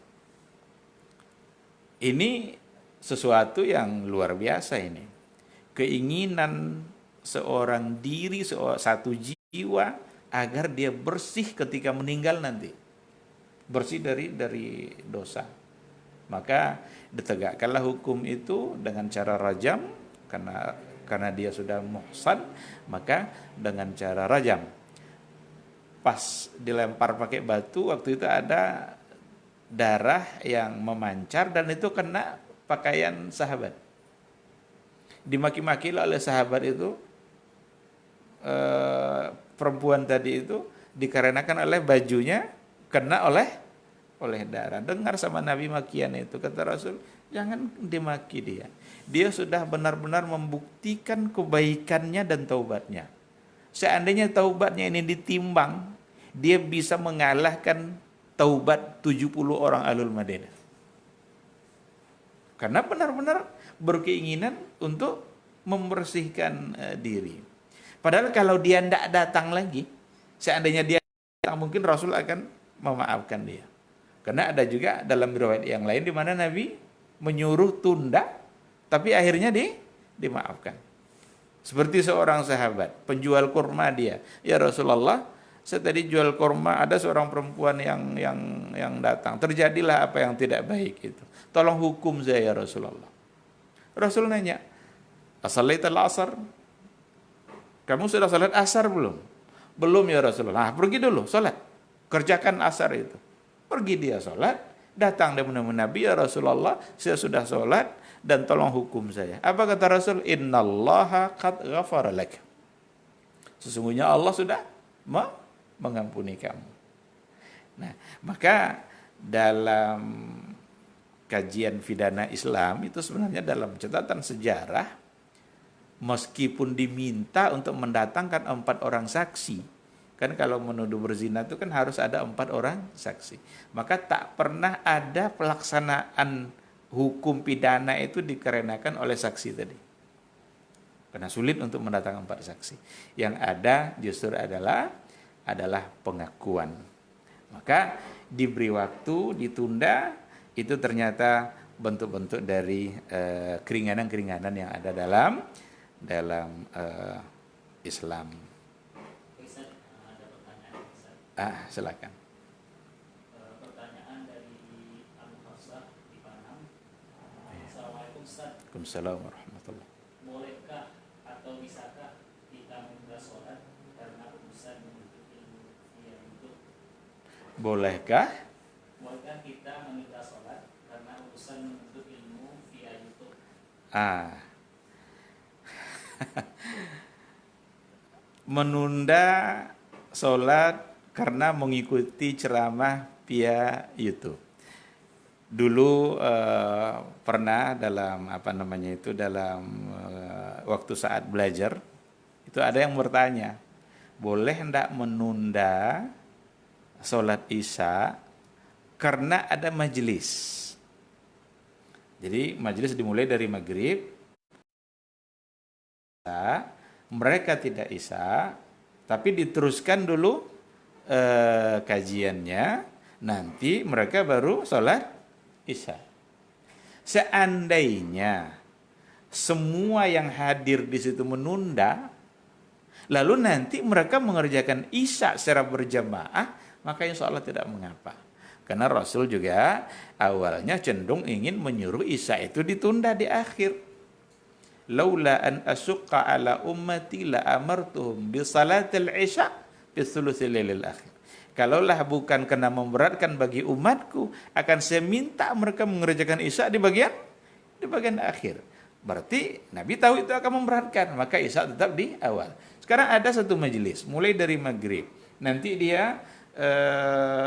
Ini sesuatu yang luar biasa ini. Keinginan seorang diri, satu jiwa, agar dia bersih ketika meninggal nanti. Bersih dari dosa. Maka ditegakkanlah hukum itu dengan cara rajam, karena dia sudah muhsan, maka dengan cara rajam. Pas dilempar pakai batu, waktu itu ada darah yang memancar dan itu kena pakaian sahabat. Dimaki-maki oleh sahabat itu, perempuan tadi itu, dikarenakan oleh bajunya kena oleh darah. Dengar sama Nabi makian itu, kata Rasul, jangan dimaki dia. Dia sudah benar-benar membuktikan kebaikannya dan taubatnya. Seandainya taubatnya ini ditimbang, dia bisa mengalahkan taubat 70 orang ahlul Madinah. Karena benar-benar berkeinginan untuk membersihkan diri. Padahal kalau dia tidak datang lagi, seandainya dia datang, mungkin Rasul akan memaafkan dia. Karena ada juga dalam riwayat yang lain di mana Nabi menyuruh tunda, tapi akhirnya dimaafkan. Seperti seorang sahabat, penjual kurma dia, ya Rasulullah, saya tadi jual kurma, ada seorang perempuan yang datang. Terjadilah apa yang tidak baik itu. Tolong hukum saya ya Rasulullah. Rasul nanya, "Asallaital asar?" Kamu sudah salat asar belum? Belum ya Rasulullah. Nah, pergi dulu salat. Kerjakan asar itu. Pergi dia salat, datang dia menemui Nabi, ya Rasulullah, saya sudah salat dan tolong hukum saya. Apa kata Rasul? Innallaha qad ghafara lak. Sesungguhnya Allah sudah mengampuni kamu. Nah, maka dalam kajian pidana Islam itu sebenarnya dalam catatan sejarah, meskipun diminta untuk mendatangkan 4 orang saksi, kan kalau menuduh berzina itu kan harus ada 4 orang saksi, maka tak pernah ada pelaksanaan hukum pidana itu dikarenakan oleh saksi tadi, karena sulit untuk mendatangkan 4 saksi. Yang ada justru adalah pengakuan. Maka diberi waktu, ditunda, itu ternyata bentuk-bentuk dari keringanan-keringanan yang ada dalam Islam. Ustaz, ada pertanyaan Ustaz. Silakan. Pertanyaan dari Abu Hafsah di Panam. Assalamualaikum Ustaz. Waalaikumsalam warahmatullahi. Bolehkah atau bisakah kita menunda sholat karena urusan menuntut ilmu via YouTube? Bolehkah? Bolehkah kita menunda sholat karena urusan menuntut ilmu via YouTube? Menunda sholat karena mengikuti ceramah via YouTube. Dulu pernah dalam waktu saat belajar itu ada yang bertanya, boleh hendak menunda sholat isya karena ada majelis. Jadi majelis dimulai dari maghrib, mereka tidak isya, tapi diteruskan dulu kajiannya, nanti mereka baru sholat isya. Seandainya semua yang hadir di situ menunda, lalu nanti mereka mengerjakan isya secara berjamaah, maka insya Allah tidak mengapa. Karena Rasul juga awalnya cenderung ingin menyuruh isya itu ditunda di akhir. Laula an asyqa ala ummati la amartuhum bi salatil isya fi thuluthil lailil akhir. Kalaulah bukan karena memberatkan bagi umatku, akan saya minta mereka mengerjakan isya di bagian akhir. Berarti Nabi tahu itu akan memberatkan, maka isya tetap di awal. Sekarang ada satu majelis, mulai dari maghrib. Nanti dia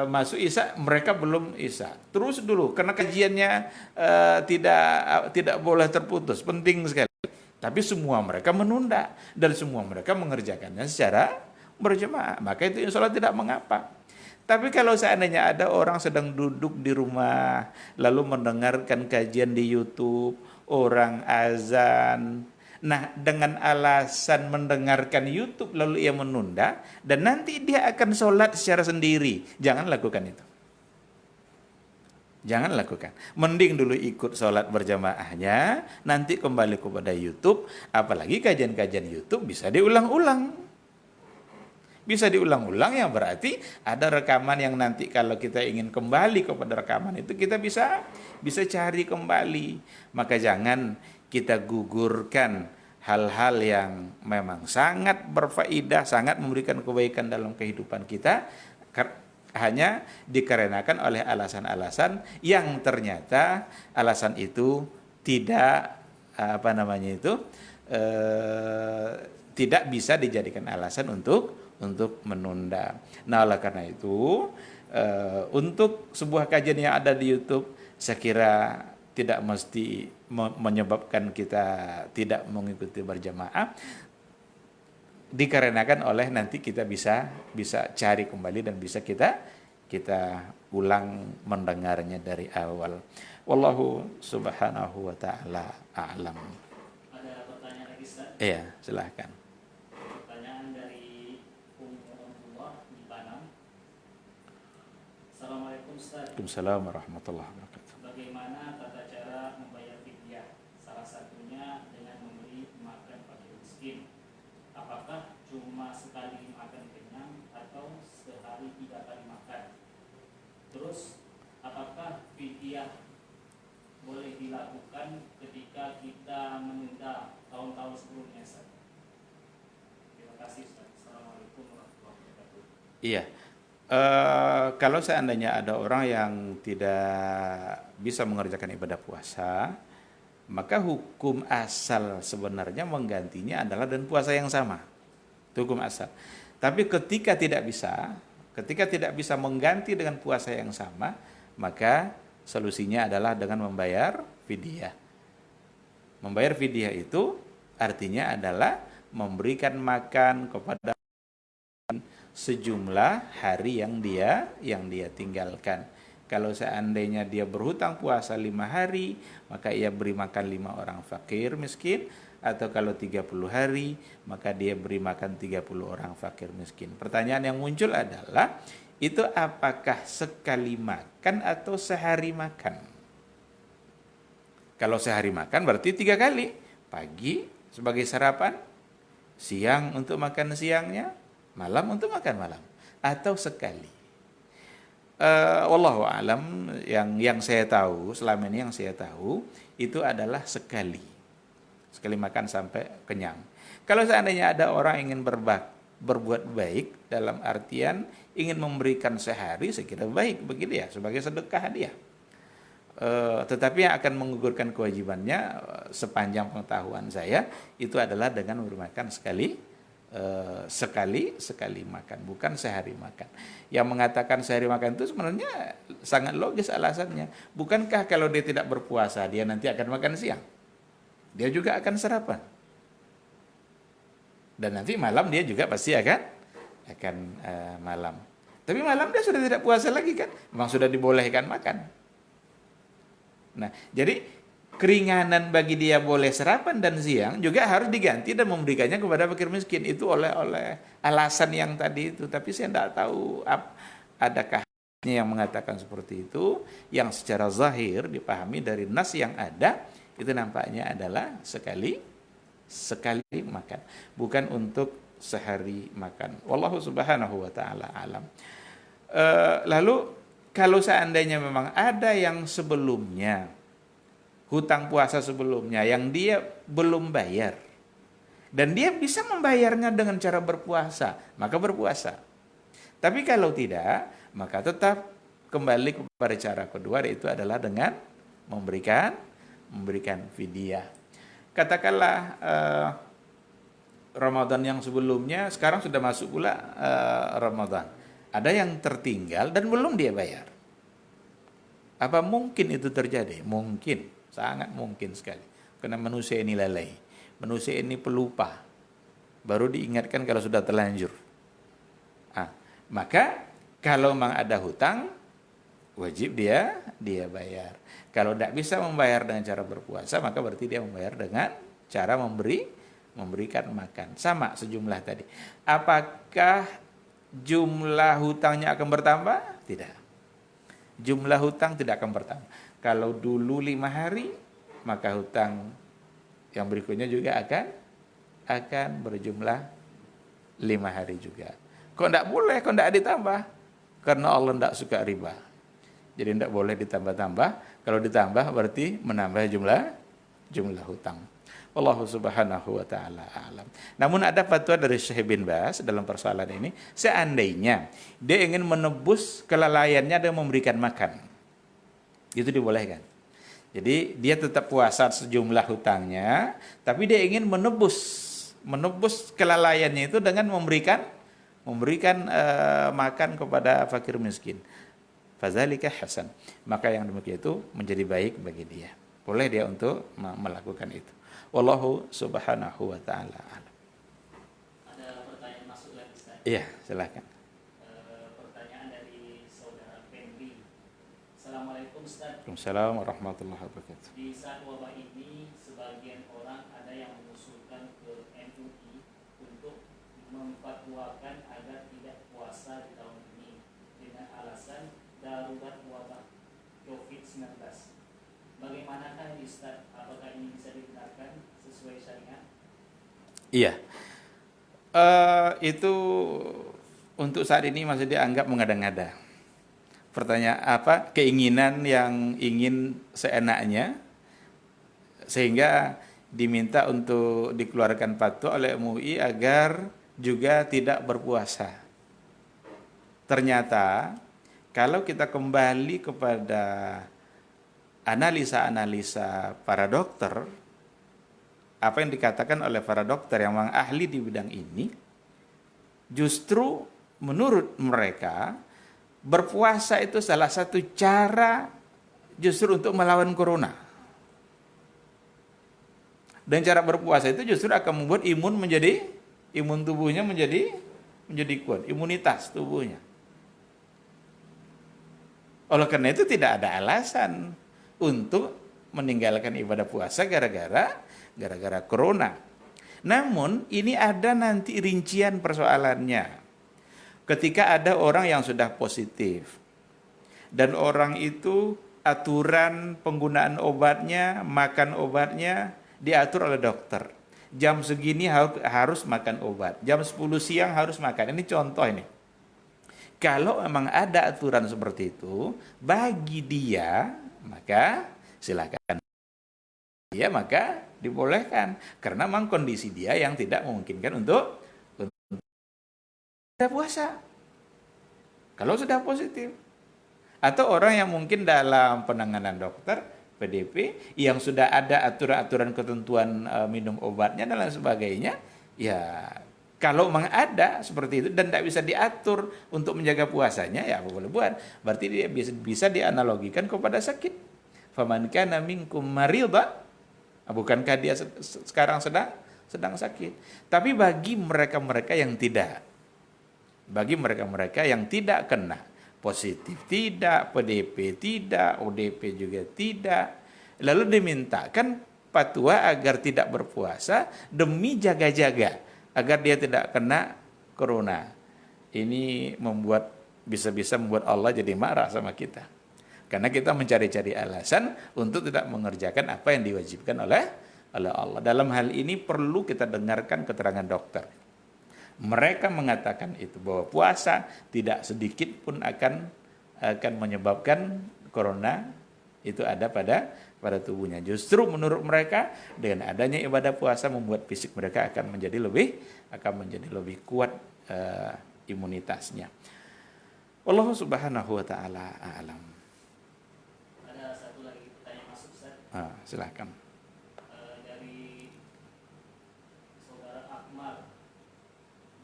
masuk isya, mereka belum isya. Terus dulu, karena kajiannya tidak boleh terputus, penting sekali. Tapi semua mereka menunda dan semua mereka mengerjakannya secara berjamaah, maka itu insya Allah tidak mengapa. Tapi kalau seandainya ada orang sedang duduk di rumah lalu mendengarkan kajian di YouTube, orang azan, nah dengan alasan mendengarkan YouTube lalu ia menunda dan nanti dia akan sholat secara sendiri, jangan lakukan itu. Jangan lakukan. Mending dulu ikut sholat berjamaahnya, nanti kembali kepada YouTube. Apalagi kajian-kajian YouTube bisa diulang-ulang. Bisa diulang-ulang, yang berarti ada rekaman yang nanti kalau kita ingin kembali kepada rekaman itu kita bisa cari kembali. Maka jangan kita gugurkan hal-hal yang memang sangat berfaedah, sangat memberikan kebaikan dalam kehidupan kita hanya dikarenakan oleh alasan-alasan yang ternyata alasan itu tidak tidak bisa dijadikan alasan untuk menunda. Nah, oleh karena itu untuk sebuah kajian yang ada di YouTube, saya kira tidak mesti menyebabkan kita tidak mengikuti berjamaah, dikarenakan oleh nanti kita bisa cari kembali dan bisa kita ulang mendengarnya dari awal. Wallahu subhanahu wa ta'ala a'lam. Ada pertanyaan lagi Ustaz? Iya, silahkan. Pertanyaan dari Umar di Panam. Assalamualaikum Ustaz. Waalaikumsalam warahmatullahi wabarakatuh. Bagaimana tata cara membayar fidyah? Salah satunya dengan memberi makan fakir miskin. Apakah cuma cuma sekali makan kenyang atau sehari 3 kali makan? Terus apakah fidyah boleh dilakukan ketika kita menunda tahun-tahun sebelumnya, Ustaz? Terima kasih, Ustaz. Assalamualaikum warahmatullahi wabarakatuh. Iya. Kalau seandainya ada orang yang tidak bisa mengerjakan ibadah puasa, maka hukum asal sebenarnya menggantinya adalah dengan puasa yang sama. Itu hukum asal. Tapi ketika tidak bisa mengganti dengan puasa yang sama, maka solusinya adalah dengan membayar fidyah. Membayar fidyah itu artinya adalah memberikan makan kepada sejumlah hari yang dia tinggalkan. Kalau seandainya dia berhutang puasa 5 hari, maka ia beri makan 5 orang fakir miskin. Atau kalau 30 hari, maka dia beri makan 30 orang fakir miskin. Pertanyaan yang muncul adalah, itu apakah sekali makan atau sehari makan? Kalau sehari makan berarti 3 kali. Pagi sebagai sarapan, siang untuk makan siangnya, malam untuk makan malam, atau sekali. Wallahu alam, yang saya tahu selama ini, yang saya tahu itu adalah sekali makan sampai kenyang. Kalau seandainya ada orang ingin berbuat baik dalam artian ingin memberikan sehari, saya kira baik bagi dia sebagai sedekah dia. Tetapi yang akan menggugurkan kewajibannya sepanjang pengetahuan saya itu adalah dengan memberi makan sekali makan, bukan sehari makan. Yang mengatakan sehari makan itu sebenarnya sangat logis alasannya. Bukankah kalau dia tidak berpuasa, dia nanti akan makan siang, dia juga akan sarapan, dan nanti malam dia juga pasti akan malam. Tapi malam dia sudah tidak puasa lagi kan, memang sudah dibolehkan makan. Nah, jadi keringanan bagi dia boleh sarapan dan siang juga harus diganti dan memberikannya kepada fakir miskin. Itu oleh alasan yang tadi itu. Tapi saya tidak tahu adakah yang mengatakan seperti itu. Yang secara zahir dipahami dari nas yang ada, itu nampaknya adalah sekali makan, bukan untuk sehari makan. Wallahu subhanahu wa ta'ala alam. Lalu kalau seandainya memang ada yang sebelumnya, hutang puasa sebelumnya yang dia belum bayar, dan dia bisa membayarnya dengan cara berpuasa, maka berpuasa. Tapi kalau tidak, maka tetap kembali kepada cara kedua, yaitu adalah dengan memberikan fidyah. Katakanlah Ramadan yang sebelumnya, sekarang sudah masuk pula Ramadan. Ada yang tertinggal dan belum dia bayar. Apa mungkin itu terjadi? Mungkin, sangat mungkin sekali. Karena manusia ini lalai, manusia ini pelupa, baru diingatkan kalau sudah terlanjur. Maka kalau memang ada hutang, wajib dia bayar. Kalau tidak bisa membayar dengan cara berpuasa, maka berarti dia membayar dengan cara memberikan makan. Sama sejumlah tadi. Apakah jumlah hutangnya akan bertambah? Tidak. Jumlah hutang tidak akan bertambah. Kalau dulu 5 hari, maka hutang yang berikutnya juga akan berjumlah 5 hari juga. Kok tidak boleh, kok tidak ditambah? Karena Allah tidak suka riba. Jadi tidak boleh ditambah-tambah. Kalau ditambah berarti menambah jumlah hutang. Wallahu subhanahu wa ta'ala a'lam. Namun ada fatwa dari Syekh bin Baz dalam persoalan ini, seandainya dia ingin menebus kelalaiannya dengan memberikan makan, itu dibolehkan. Jadi dia tetap puasa sejumlah hutangnya, tapi dia ingin menebus kelalaiannya itu dengan memberikan makan kepada fakir miskin. Fadzalika hasan. Maka yang demikian itu menjadi baik bagi dia. Boleh dia untuk melakukan itu. Wallahu subhanahu wa ta'ala alam. Ada pertanyaan masuk lagi, Ustaz? Iya, silakan. Pertanyaan dari saudara Pemri. Assalamualaikum, Ustaz. Waalaikumsalam warahmatullahi wabarakatuh. Di saat wabah ini, sebagian orang ada yang mengusulkan ke MUI untuk memfatwakan agar tidak puasa di tahun ini dengan alasan darurat wabah COVID-19. Bagaimanakah Ustaz? Apakah ini bisa dibenarkan sesuai syariat? Iya. Itu untuk saat ini masih dianggap mengada-ngada. Pertanyaan apa? Keinginan yang ingin seenaknya, sehingga diminta untuk dikeluarkan fatwa oleh MUI agar juga tidak berpuasa. Ternyata kalau kita kembali kepada analisa-analisa para dokter, apa yang dikatakan oleh para dokter yang memang ahli di bidang ini, justru menurut mereka berpuasa itu salah satu cara justru untuk melawan corona. Dan cara berpuasa itu justru akan membuat imun tubuhnya menjadi kuat, imunitas tubuhnya. Oleh karena itu tidak ada alasan untuk meninggalkan ibadah puasa gara-gara corona. Namun ini ada nanti rincian persoalannya. Ketika ada orang yang sudah positif dan orang itu aturan penggunaan obatnya, makan obatnya diatur oleh dokter. Jam segini harus makan obat, jam 10 siang harus makan. Ini contoh ini. Kalau memang ada aturan seperti itu, bagi dia maka silakan. Dia maka dibolehkan karena memang kondisi dia yang tidak memungkinkan untuk puasa. Kalau sudah positif. Atau orang yang mungkin dalam penanganan dokter PDP yang sudah ada aturan-aturan ketentuan minum obatnya dan lain sebagainya, ya kalau memang ada seperti itu dan tidak bisa diatur untuk menjaga puasanya, ya apa boleh buat. Berarti dia bisa dianalogikan kepada sakit. Faman kana minkum maridha, bukankah dia sekarang sedang sakit? Tapi bagi mereka-mereka yang tidak, kena positif tidak, PDP tidak, ODP juga tidak, lalu dimintakan fatwa agar tidak berpuasa demi jaga-jaga agar dia tidak kena corona. Ini bisa-bisa membuat Allah jadi marah sama kita. Karena kita mencari-cari alasan untuk tidak mengerjakan apa yang diwajibkan oleh Allah. Dalam hal ini perlu kita dengarkan keterangan dokter. Mereka mengatakan itu bahwa puasa tidak sedikit pun akan menyebabkan corona itu ada pada tubuhnya. Justru menurut mereka dengan adanya ibadah puasa membuat fisik mereka akan menjadi lebih kuat imunitasnya. Allah Subhanahu wa taala a'lam. Ada satu lagi pertanyaan masuk, Ustaz. Silakan. Dari saudara Akmal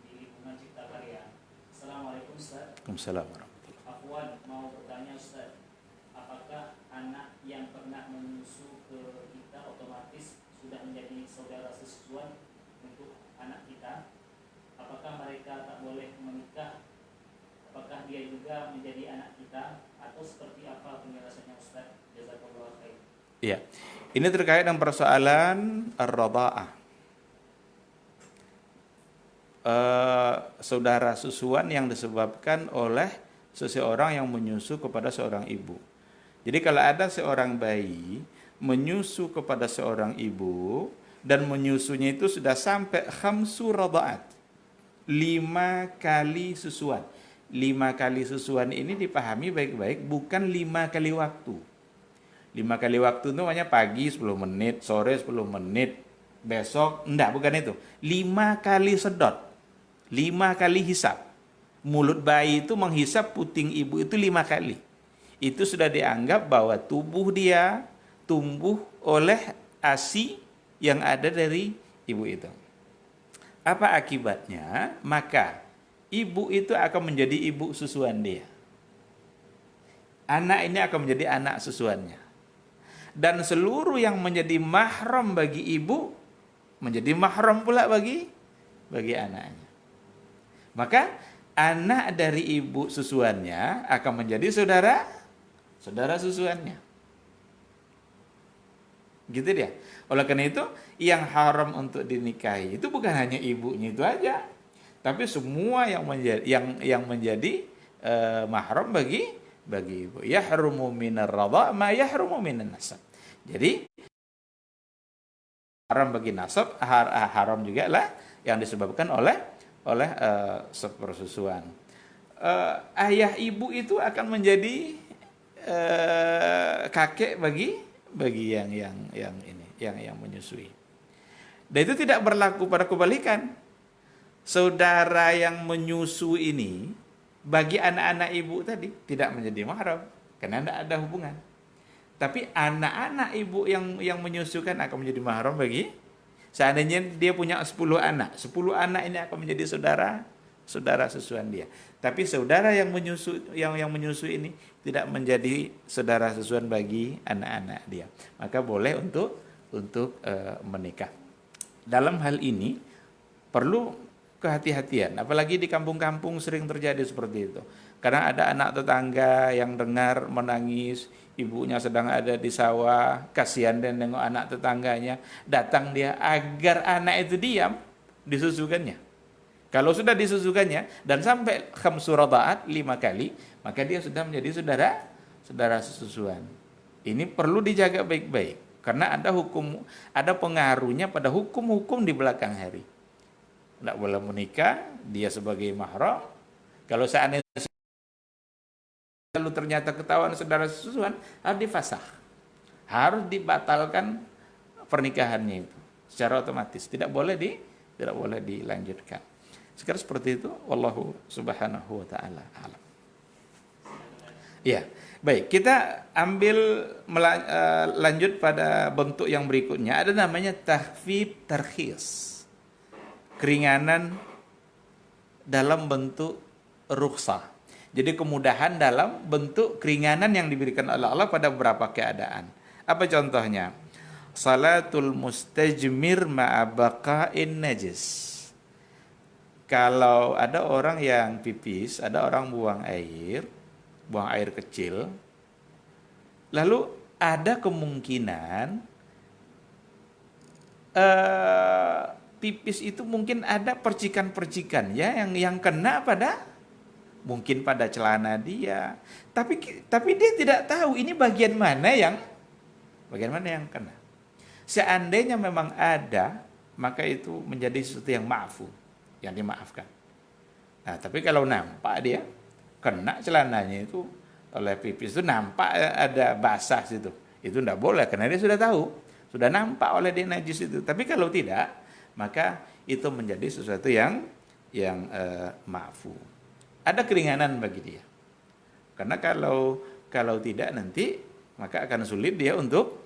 di lingkungan Cipta Karya. Assalamualaikum, Ustaz. Waalaikumsalam warahmatullahi. Afwan, mau bertanya, Ustaz. Apakah anak yang pernah menyusu ke kita otomatis sudah menjadi saudara sesusuan untuk anak kita? Apakah mereka tak boleh menikah? Apakah dia juga menjadi anak kita? Atau seperti apa penjelasannya, Ustaz? Jazakallahu khair. Iya. Ini terkait dengan persoalan ar-radha'ah. Saudara susuan yang disebabkan oleh seseorang yang menyusu kepada seorang ibu. Jadi kalau ada seorang bayi menyusu kepada seorang ibu dan menyusunya itu sudah sampai khamsu radha'at, 5 kali susuan. 5 kali susuan ini dipahami baik-baik, bukan 5 kali waktu. 5 kali waktu itu namanya pagi 10 menit, sore 10 menit, besok, enggak, bukan itu. 5 kali sedot, 5 kali hisap. Mulut bayi itu menghisap puting ibu itu 5 kali. Itu sudah dianggap bahwa tubuh dia tumbuh oleh ASI yang ada dari ibu itu. Apa akibatnya? Maka ibu itu akan menjadi ibu susuan dia. Anak ini akan menjadi anak susuannya. Dan seluruh yang menjadi mahram bagi ibu menjadi mahram pula bagi anaknya. Maka anak dari ibu susuannya akan menjadi saudara susuannya. Gitu dia. Oleh karena itu, yang haram untuk dinikahi itu bukan hanya ibunya itu aja, tapi semua yang menjadi mahram bagi ibu. Yahrumu minar radha' ma yahrumu minan nasab. Jadi haram bagi nasab, haram juga lah yang disebabkan oleh oleh sepersusuan. Ayah ibu itu akan menjadi kakek bagi yang menyusui. Dan itu tidak berlaku pada kebalikan. Saudara yang menyusu ini bagi anak-anak ibu tadi tidak menjadi mahram karena tidak ada hubungan. Tapi anak-anak ibu yang menyusukan akan menjadi mahram bagi, seandainya dia punya 10 anak. 10 anak ini akan menjadi saudara susuan dia. Tapi saudara yang menyusu ini tidak menjadi saudara susuan bagi anak-anak dia. Maka boleh untuk menikah. Dalam hal ini perlu kehati-hatian, apalagi di kampung-kampung sering terjadi seperti itu. Karena ada anak tetangga yang dengar menangis, ibunya sedang ada di sawah, kasihan dan nengok anak tetangganya, datang dia agar anak itu diam, disusukannya. Kalau sudah disusukannya dan sampai khamsu rada'at 5 kali, maka dia sudah menjadi saudara sesusuan. Ini perlu dijaga baik-baik karena ada pengaruhnya pada hukum-hukum di belakang hari. Tidak boleh menikah, dia sebagai mahram. Kalau seandainya lalu ternyata ketahuan saudara sesusuan, harus difasakh. Harus dibatalkan pernikahannya itu secara otomatis. Tidak boleh dilanjutkan. Sekarang seperti itu, wallahu subhanahu wa ta'ala alam. Ya, baik, kita lanjut pada bentuk yang berikutnya. Ada namanya tahfif tarkhis. Keringanan dalam bentuk rukhsah. Jadi kemudahan dalam bentuk keringanan yang diberikan oleh Allah pada beberapa keadaan. Apa contohnya? Salatul mustajmir ma'a baqa'in najis. Kalau ada orang yang pipis, ada orang buang air kecil, lalu ada kemungkinan pipis itu mungkin ada percikan-percikan ya yang kena mungkin pada celana dia, tapi dia tidak tahu ini bagian mana yang kena. Seandainya memang ada, maka itu menjadi sesuatu yang ma'fu, yang dimaafkan. Nah, tapi kalau nampak dia kena celananya itu oleh pipis itu, nampak ada basah situ, itu tidak boleh karena dia sudah tahu, sudah nampak oleh dia najis itu. Tapi kalau tidak, maka itu menjadi sesuatu yang ma'fu. Ada keringanan bagi dia. Karena kalau tidak nanti maka akan sulit dia untuk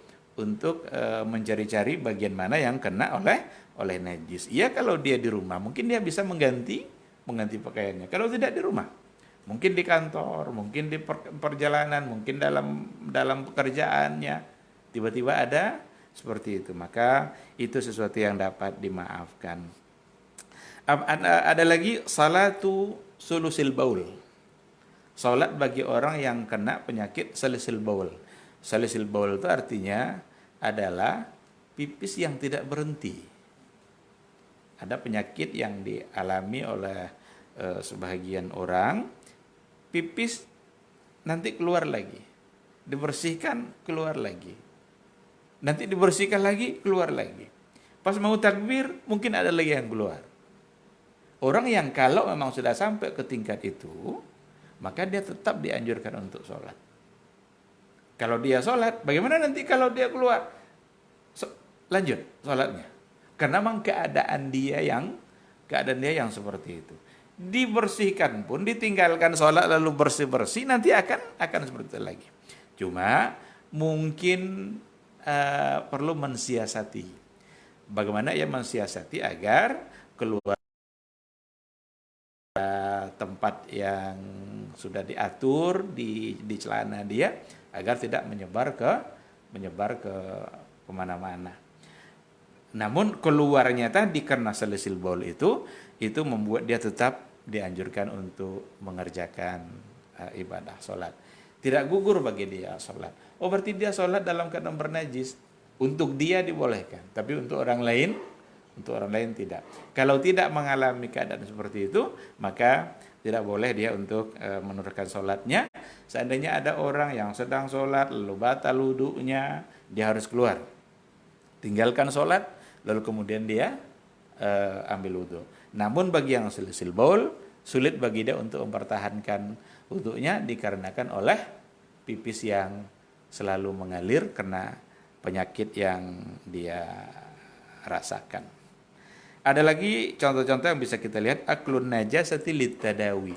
mencari-cari bagian mana yang kena oleh najis. Iya, kalau dia di rumah mungkin dia bisa mengganti pakaiannya. Kalau tidak di rumah, mungkin di kantor, mungkin di perjalanan, mungkin dalam pekerjaannya tiba-tiba ada seperti itu, maka itu sesuatu yang dapat dimaafkan. Ada lagi salatu sulusil baul. Salat bagi orang yang kena penyakit salisil baul. Salisil baul itu artinya adalah pipis yang tidak berhenti. Ada penyakit yang dialami oleh sebahagian orang, pipis nanti keluar lagi, dibersihkan keluar lagi, nanti dibersihkan lagi keluar lagi. Pas mau takbir mungkin ada lagi yang keluar. Orang yang kalau memang sudah sampai ke tingkat itu, maka dia tetap dianjurkan untuk sholat. Kalau dia sholat, bagaimana nanti kalau dia keluar? Lanjut sholatnya. Karena memang keadaan dia yang seperti itu. Dibersihkan pun, ditinggalkan sholat lalu bersih-bersih, nanti akan seperti itu lagi. Cuma mungkin perlu mensiasati. Bagaimana ia mensiasati agar keluar tempat yang sudah diatur di celana dia agar tidak menyebar ke kemana-mana. Namun keluarnya tadi karena salisil baul itu membuat dia tetap dianjurkan untuk mengerjakan ibadah sholat. Tidak gugur bagi dia sholat. Oh, berarti dia sholat dalam keadaan bernajis. Untuk dia dibolehkan, tapi untuk orang lain tidak. Kalau tidak mengalami keadaan seperti itu, maka tidak boleh dia untuk menurunkan sholatnya. Seandainya ada orang yang sedang sholat lalu batal wudunya, dia harus keluar, tinggalkan sholat, lalu kemudian dia ambil wudu. Namun bagi yang selisil baul, sulit bagi dia untuk mempertahankan wudunya dikarenakan oleh pipis yang selalu mengalir karena penyakit yang dia rasakan. Ada lagi contoh-contoh yang bisa kita lihat, aklun najasati litadawi.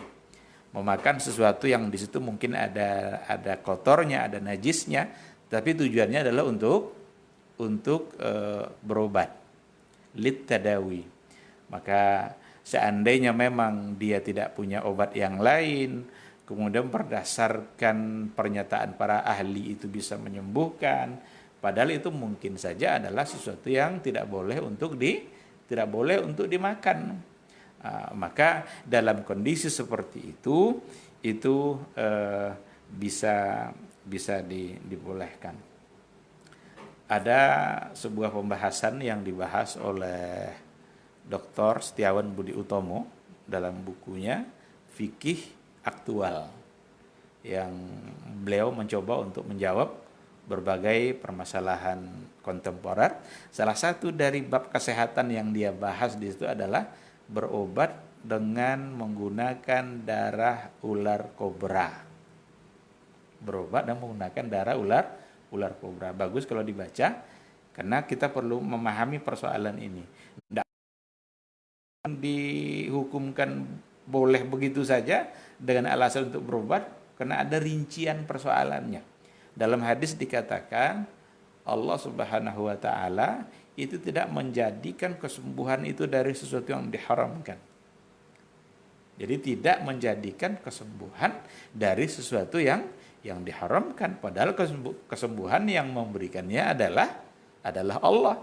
Memakan sesuatu yang di situ mungkin ada kotornya, ada najisnya, tapi tujuannya adalah untuk berobat. Litadawi. Maka seandainya memang dia tidak punya obat yang lain, kemudian berdasarkan pernyataan para ahli itu bisa menyembuhkan, padahal itu mungkin saja adalah sesuatu yang tidak boleh untuk dimakan. Maka dalam kondisi seperti itu bisa dibolehkan. Ada sebuah pembahasan yang dibahas oleh Dr. Setiawan Budi Utomo dalam bukunya Fikih Aktual, yang beliau mencoba untuk menjawab berbagai permasalahan kontemporer. Salah satu dari bab kesehatan yang dia bahas di situ adalah berobat dengan menggunakan darah ular kobra. Berobat dan menggunakan darah ular kobra. Bagus kalau dibaca, karena kita perlu memahami persoalan ini. Tidak dihukumkan boleh begitu saja dengan alasan untuk berobat, karena ada rincian persoalannya. Dalam hadis dikatakan Allah Subhanahu wa taala itu tidak menjadikan kesembuhan itu dari sesuatu yang diharamkan. Jadi tidak menjadikan kesembuhan dari sesuatu yang diharamkan, padahal kesembuhan yang memberikannya adalah Allah.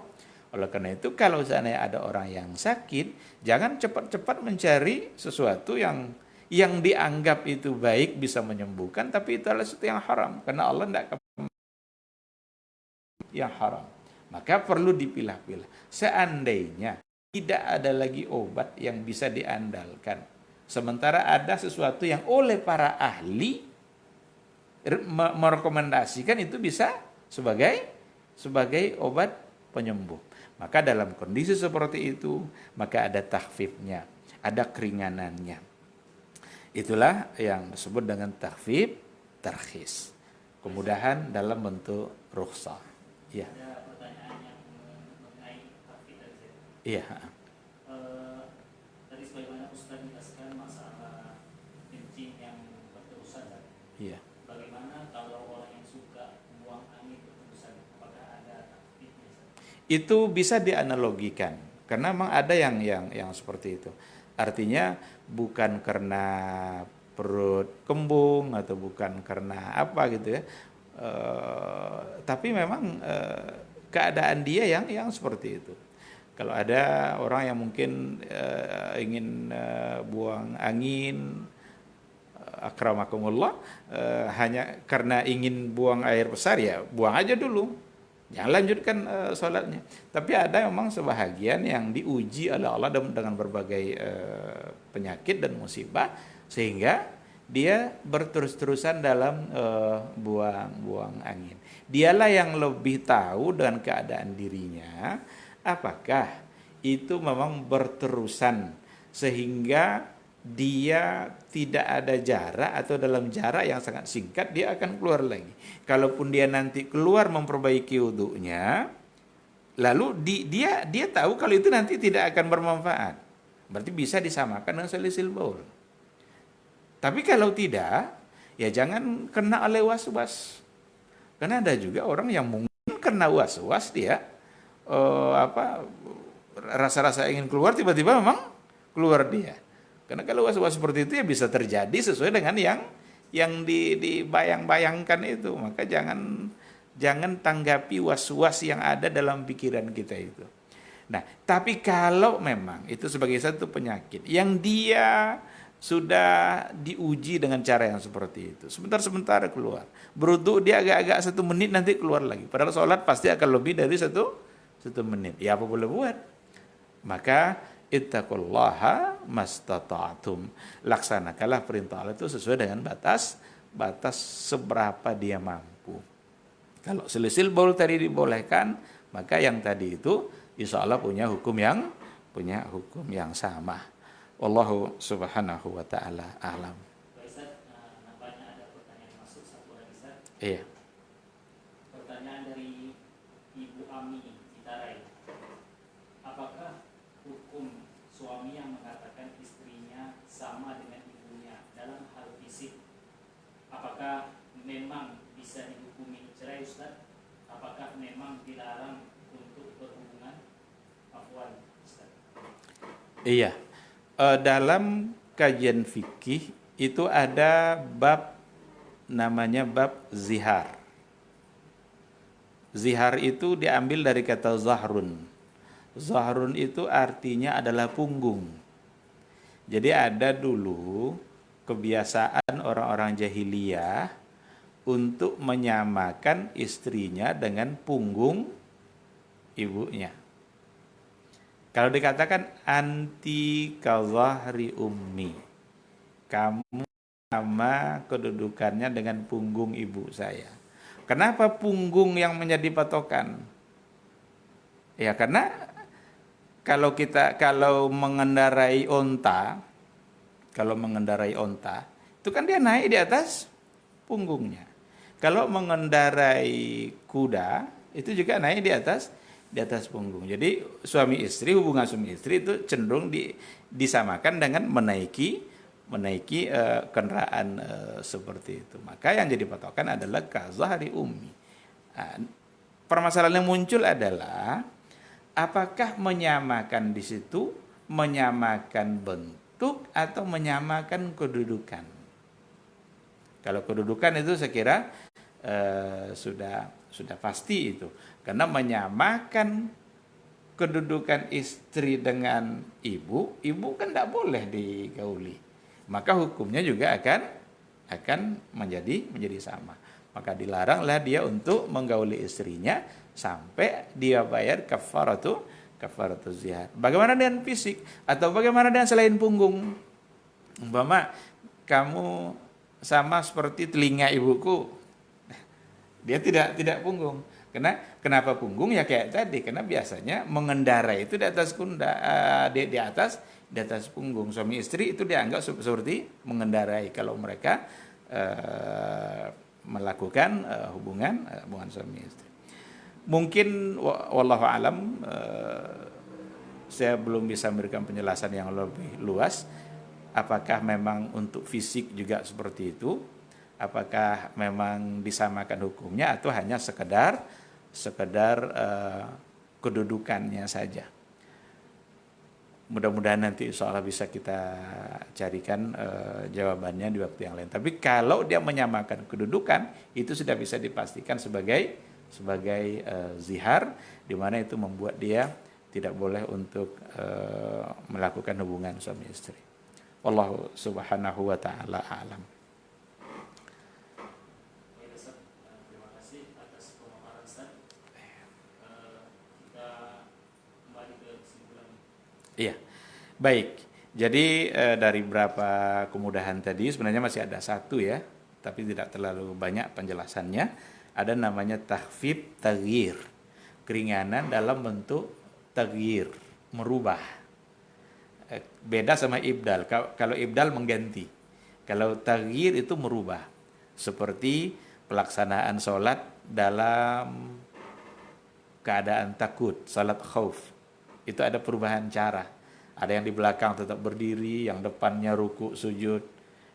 Oleh karena itu, kalau seandainya ada orang yang sakit, jangan cepat-cepat mencari sesuatu yang dianggap itu baik bisa menyembuhkan, tapi itu adalah sesuatu yang haram, karena Allah tidak yang haram. Maka perlu dipilah-pilah. Seandainya tidak ada lagi obat yang bisa diandalkan, sementara ada sesuatu yang oleh para ahli merekomendasikan itu bisa sebagai obat penyembuh, maka dalam kondisi seperti itu maka ada takhfifnya, ada keringanannya. Itulah yang disebut dengan takhfif tarkhis, kemudahan dalam bentuk rukhsah. Ya. Ada pertanyaan yang mengenai takhfif tadi. Iya. Tadi sebagaimana Ustaz menjelaskan masalah kencing yang berterusan. Iya. Bagaimana kalau orang yang suka buang angin berterusan? Apakah ada takhfifnya? Itu bisa dianalogikan, karena memang ada yang seperti itu. Artinya bukan karena perut kembung atau bukan karena apa gitu ya, tapi memang keadaan dia yang seperti itu. Kalau ada orang yang mungkin ingin buang angin, akramakumullah, hanya karena ingin buang air besar, ya buang aja dulu. Jangan lanjutkan sholatnya. Tapi ada memang sebahagian yang diuji oleh Allah dengan berbagai penyakit dan musibah, sehingga dia berterus-terusan dalam buang angin. Dialah yang lebih tahu dengan keadaan dirinya, apakah itu memang berterusan sehingga dia tidak ada jarak atau dalam jarak yang sangat singkat dia akan keluar lagi. Kalaupun dia nanti keluar memperbaiki wudunya, lalu dia tahu kalau itu nanti tidak akan bermanfaat, berarti bisa disamakan dengan salisil baul. Tapi kalau tidak, ya jangan kena oleh was-was. Karena ada juga orang yang mungkin kena was-was, dia rasa-rasa ingin keluar, tiba-tiba memang keluar dia. Karena kalau was-was seperti itu ya bisa terjadi sesuai dengan yang dibayang-bayangkan itu. Maka jangan tanggapi was-was yang ada dalam pikiran kita itu. Nah, tapi kalau memang itu sebagai satu penyakit yang dia sudah diuji dengan cara yang seperti itu, sebentar-sebentar keluar, berwudu dia agak-agak 1 menit nanti keluar lagi, padahal sholat pasti akan lebih dari satu menit, ya apa boleh buat? Maka ittaqullaha mastata'tum, laksanakanlah perintah Allah itu sesuai dengan batas seberapa dia mampu. Kalau selisil baul tadi dibolehkan, maka yang tadi itu insya Allah punya hukum yang punya hukum yang sama. Wallahu subhanahu wa ta'ala a'lam. Baik Ustaz, nampaknya ada pertanyaan masuk satu lagi Ustaz. Iya. Pertanyaan dari Ibu Ami Citarai. Apakah hukum suami yang mengatakan istrinya sama dengan ibunya dalam hal fisik, apakah memang bisa dihukumi cerai Ustaz? Apakah memang dilarang untuk berhubungan? Afwan Ustaz. Iya. Dalam kajian fikih itu ada bab namanya bab zihar. Zihar itu diambil dari kata zahrun. Zahrun itu artinya adalah punggung. Jadi ada dulu kebiasaan orang-orang jahiliyah untuk menyamakan istrinya dengan punggung ibunya. Kalau dikatakan anti kazahri ummi, kamu sama kedudukannya dengan punggung ibu saya. Kenapa punggung yang menjadi patokan? Ya karena kalau mengendarai onta, itu kan dia naik di atas punggungnya. Kalau mengendarai kuda, itu juga naik di atas punggung. Jadi hubungan suami istri itu cenderung disamakan dengan menaiki kendaraan seperti itu. Maka yang jadi patokan adalah kazahri ummi. Permasalahan yang muncul adalah apakah menyamakan di situ menyamakan bentuk atau menyamakan kedudukan. Kalau kedudukan itu saya kira sudah pasti itu. Karena menyamakan kedudukan istri dengan ibu kan tidak boleh digauli. Maka hukumnya juga akan menjadi sama. Maka dilaranglah dia untuk menggauli istrinya sampai dia bayar kafaratu zihar. Bagaimana dengan fisik? Atau bagaimana dengan selain punggung? Umpama kamu sama seperti telinga ibuku. Dia tidak punggung. Kenapa punggung? Ya kayak tadi, karena biasanya mengendarai itu di atas di atas punggung. Suami istri itu dianggap seperti mengendarai kalau mereka melakukan hubungan suami istri. Mungkin wallahu alam saya belum bisa memberikan penjelasan yang lebih luas. Apakah memang untuk fisik juga seperti itu? Apakah memang disamakan hukumnya atau hanya sekedar kedudukannya saja? Mudah-mudahan nanti insya Allah bisa kita carikan jawabannya di waktu yang lain. Tapi kalau dia menyamakan kedudukan, itu sudah bisa dipastikan sebagai zihar, di mana itu membuat dia tidak boleh untuk melakukan hubungan suami istri. Wallahu subhanahu wa ta'ala a'lam. Terima kasih atas pemaparan Ustaz. Kita kembali ke kesimpulan. Iya, baik. Jadi dari beberapa kemudahan tadi sebenarnya masih ada satu ya, tapi tidak terlalu banyak penjelasannya. Ada namanya takhfif taghyir, keringanan dalam bentuk taghyir, merubah. Beda sama ibdal. Kalau ibdal mengganti, kalau taghyir itu merubah. Seperti pelaksanaan sholat dalam keadaan takut, sholat khauf. Itu ada perubahan cara. Ada yang di belakang tetap berdiri, yang depannya ruku sujud.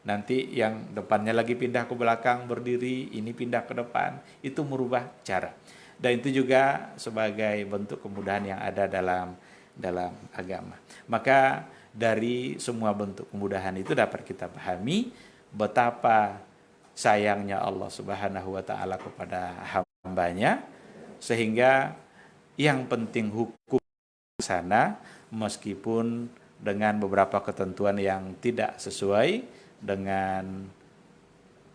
Nanti yang depannya lagi pindah ke belakang berdiri, ini pindah ke depan. Itu merubah cara. Dan itu juga sebagai bentuk kemudahan yang ada dalam agama. Maka dari semua bentuk kemudahan itu dapat kita pahami betapa sayangnya Allah Subhanahu wa taala kepada hambanya, sehingga yang penting hukum sana meskipun dengan beberapa ketentuan yang tidak sesuai dengan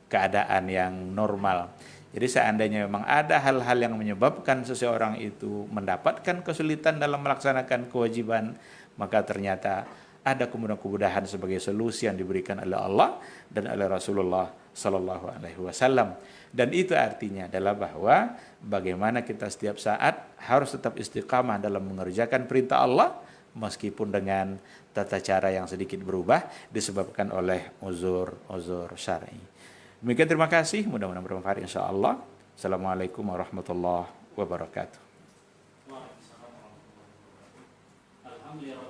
keadaan yang normal. Jadi seandainya memang ada hal-hal yang menyebabkan seseorang itu mendapatkan kesulitan dalam melaksanakan kewajiban, maka ternyata ada kemudahan-kemudahan sebagai solusi yang diberikan oleh Allah dan oleh Rasulullah Sallallahu Alaihi Wasallam. Dan itu artinya adalah bahwa bagaimana kita setiap saat harus tetap istiqamah dalam mengerjakan perintah Allah, meskipun dengan tata cara yang sedikit berubah disebabkan oleh uzur syar'i. Demikian, terima kasih, mudah-mudahan bermanfaat insyaallah. Assalamualaikum warahmatullahi wabarakatuh. Waalaikumsalam warahmatullahi wabarakatuh. Alhamdulillah.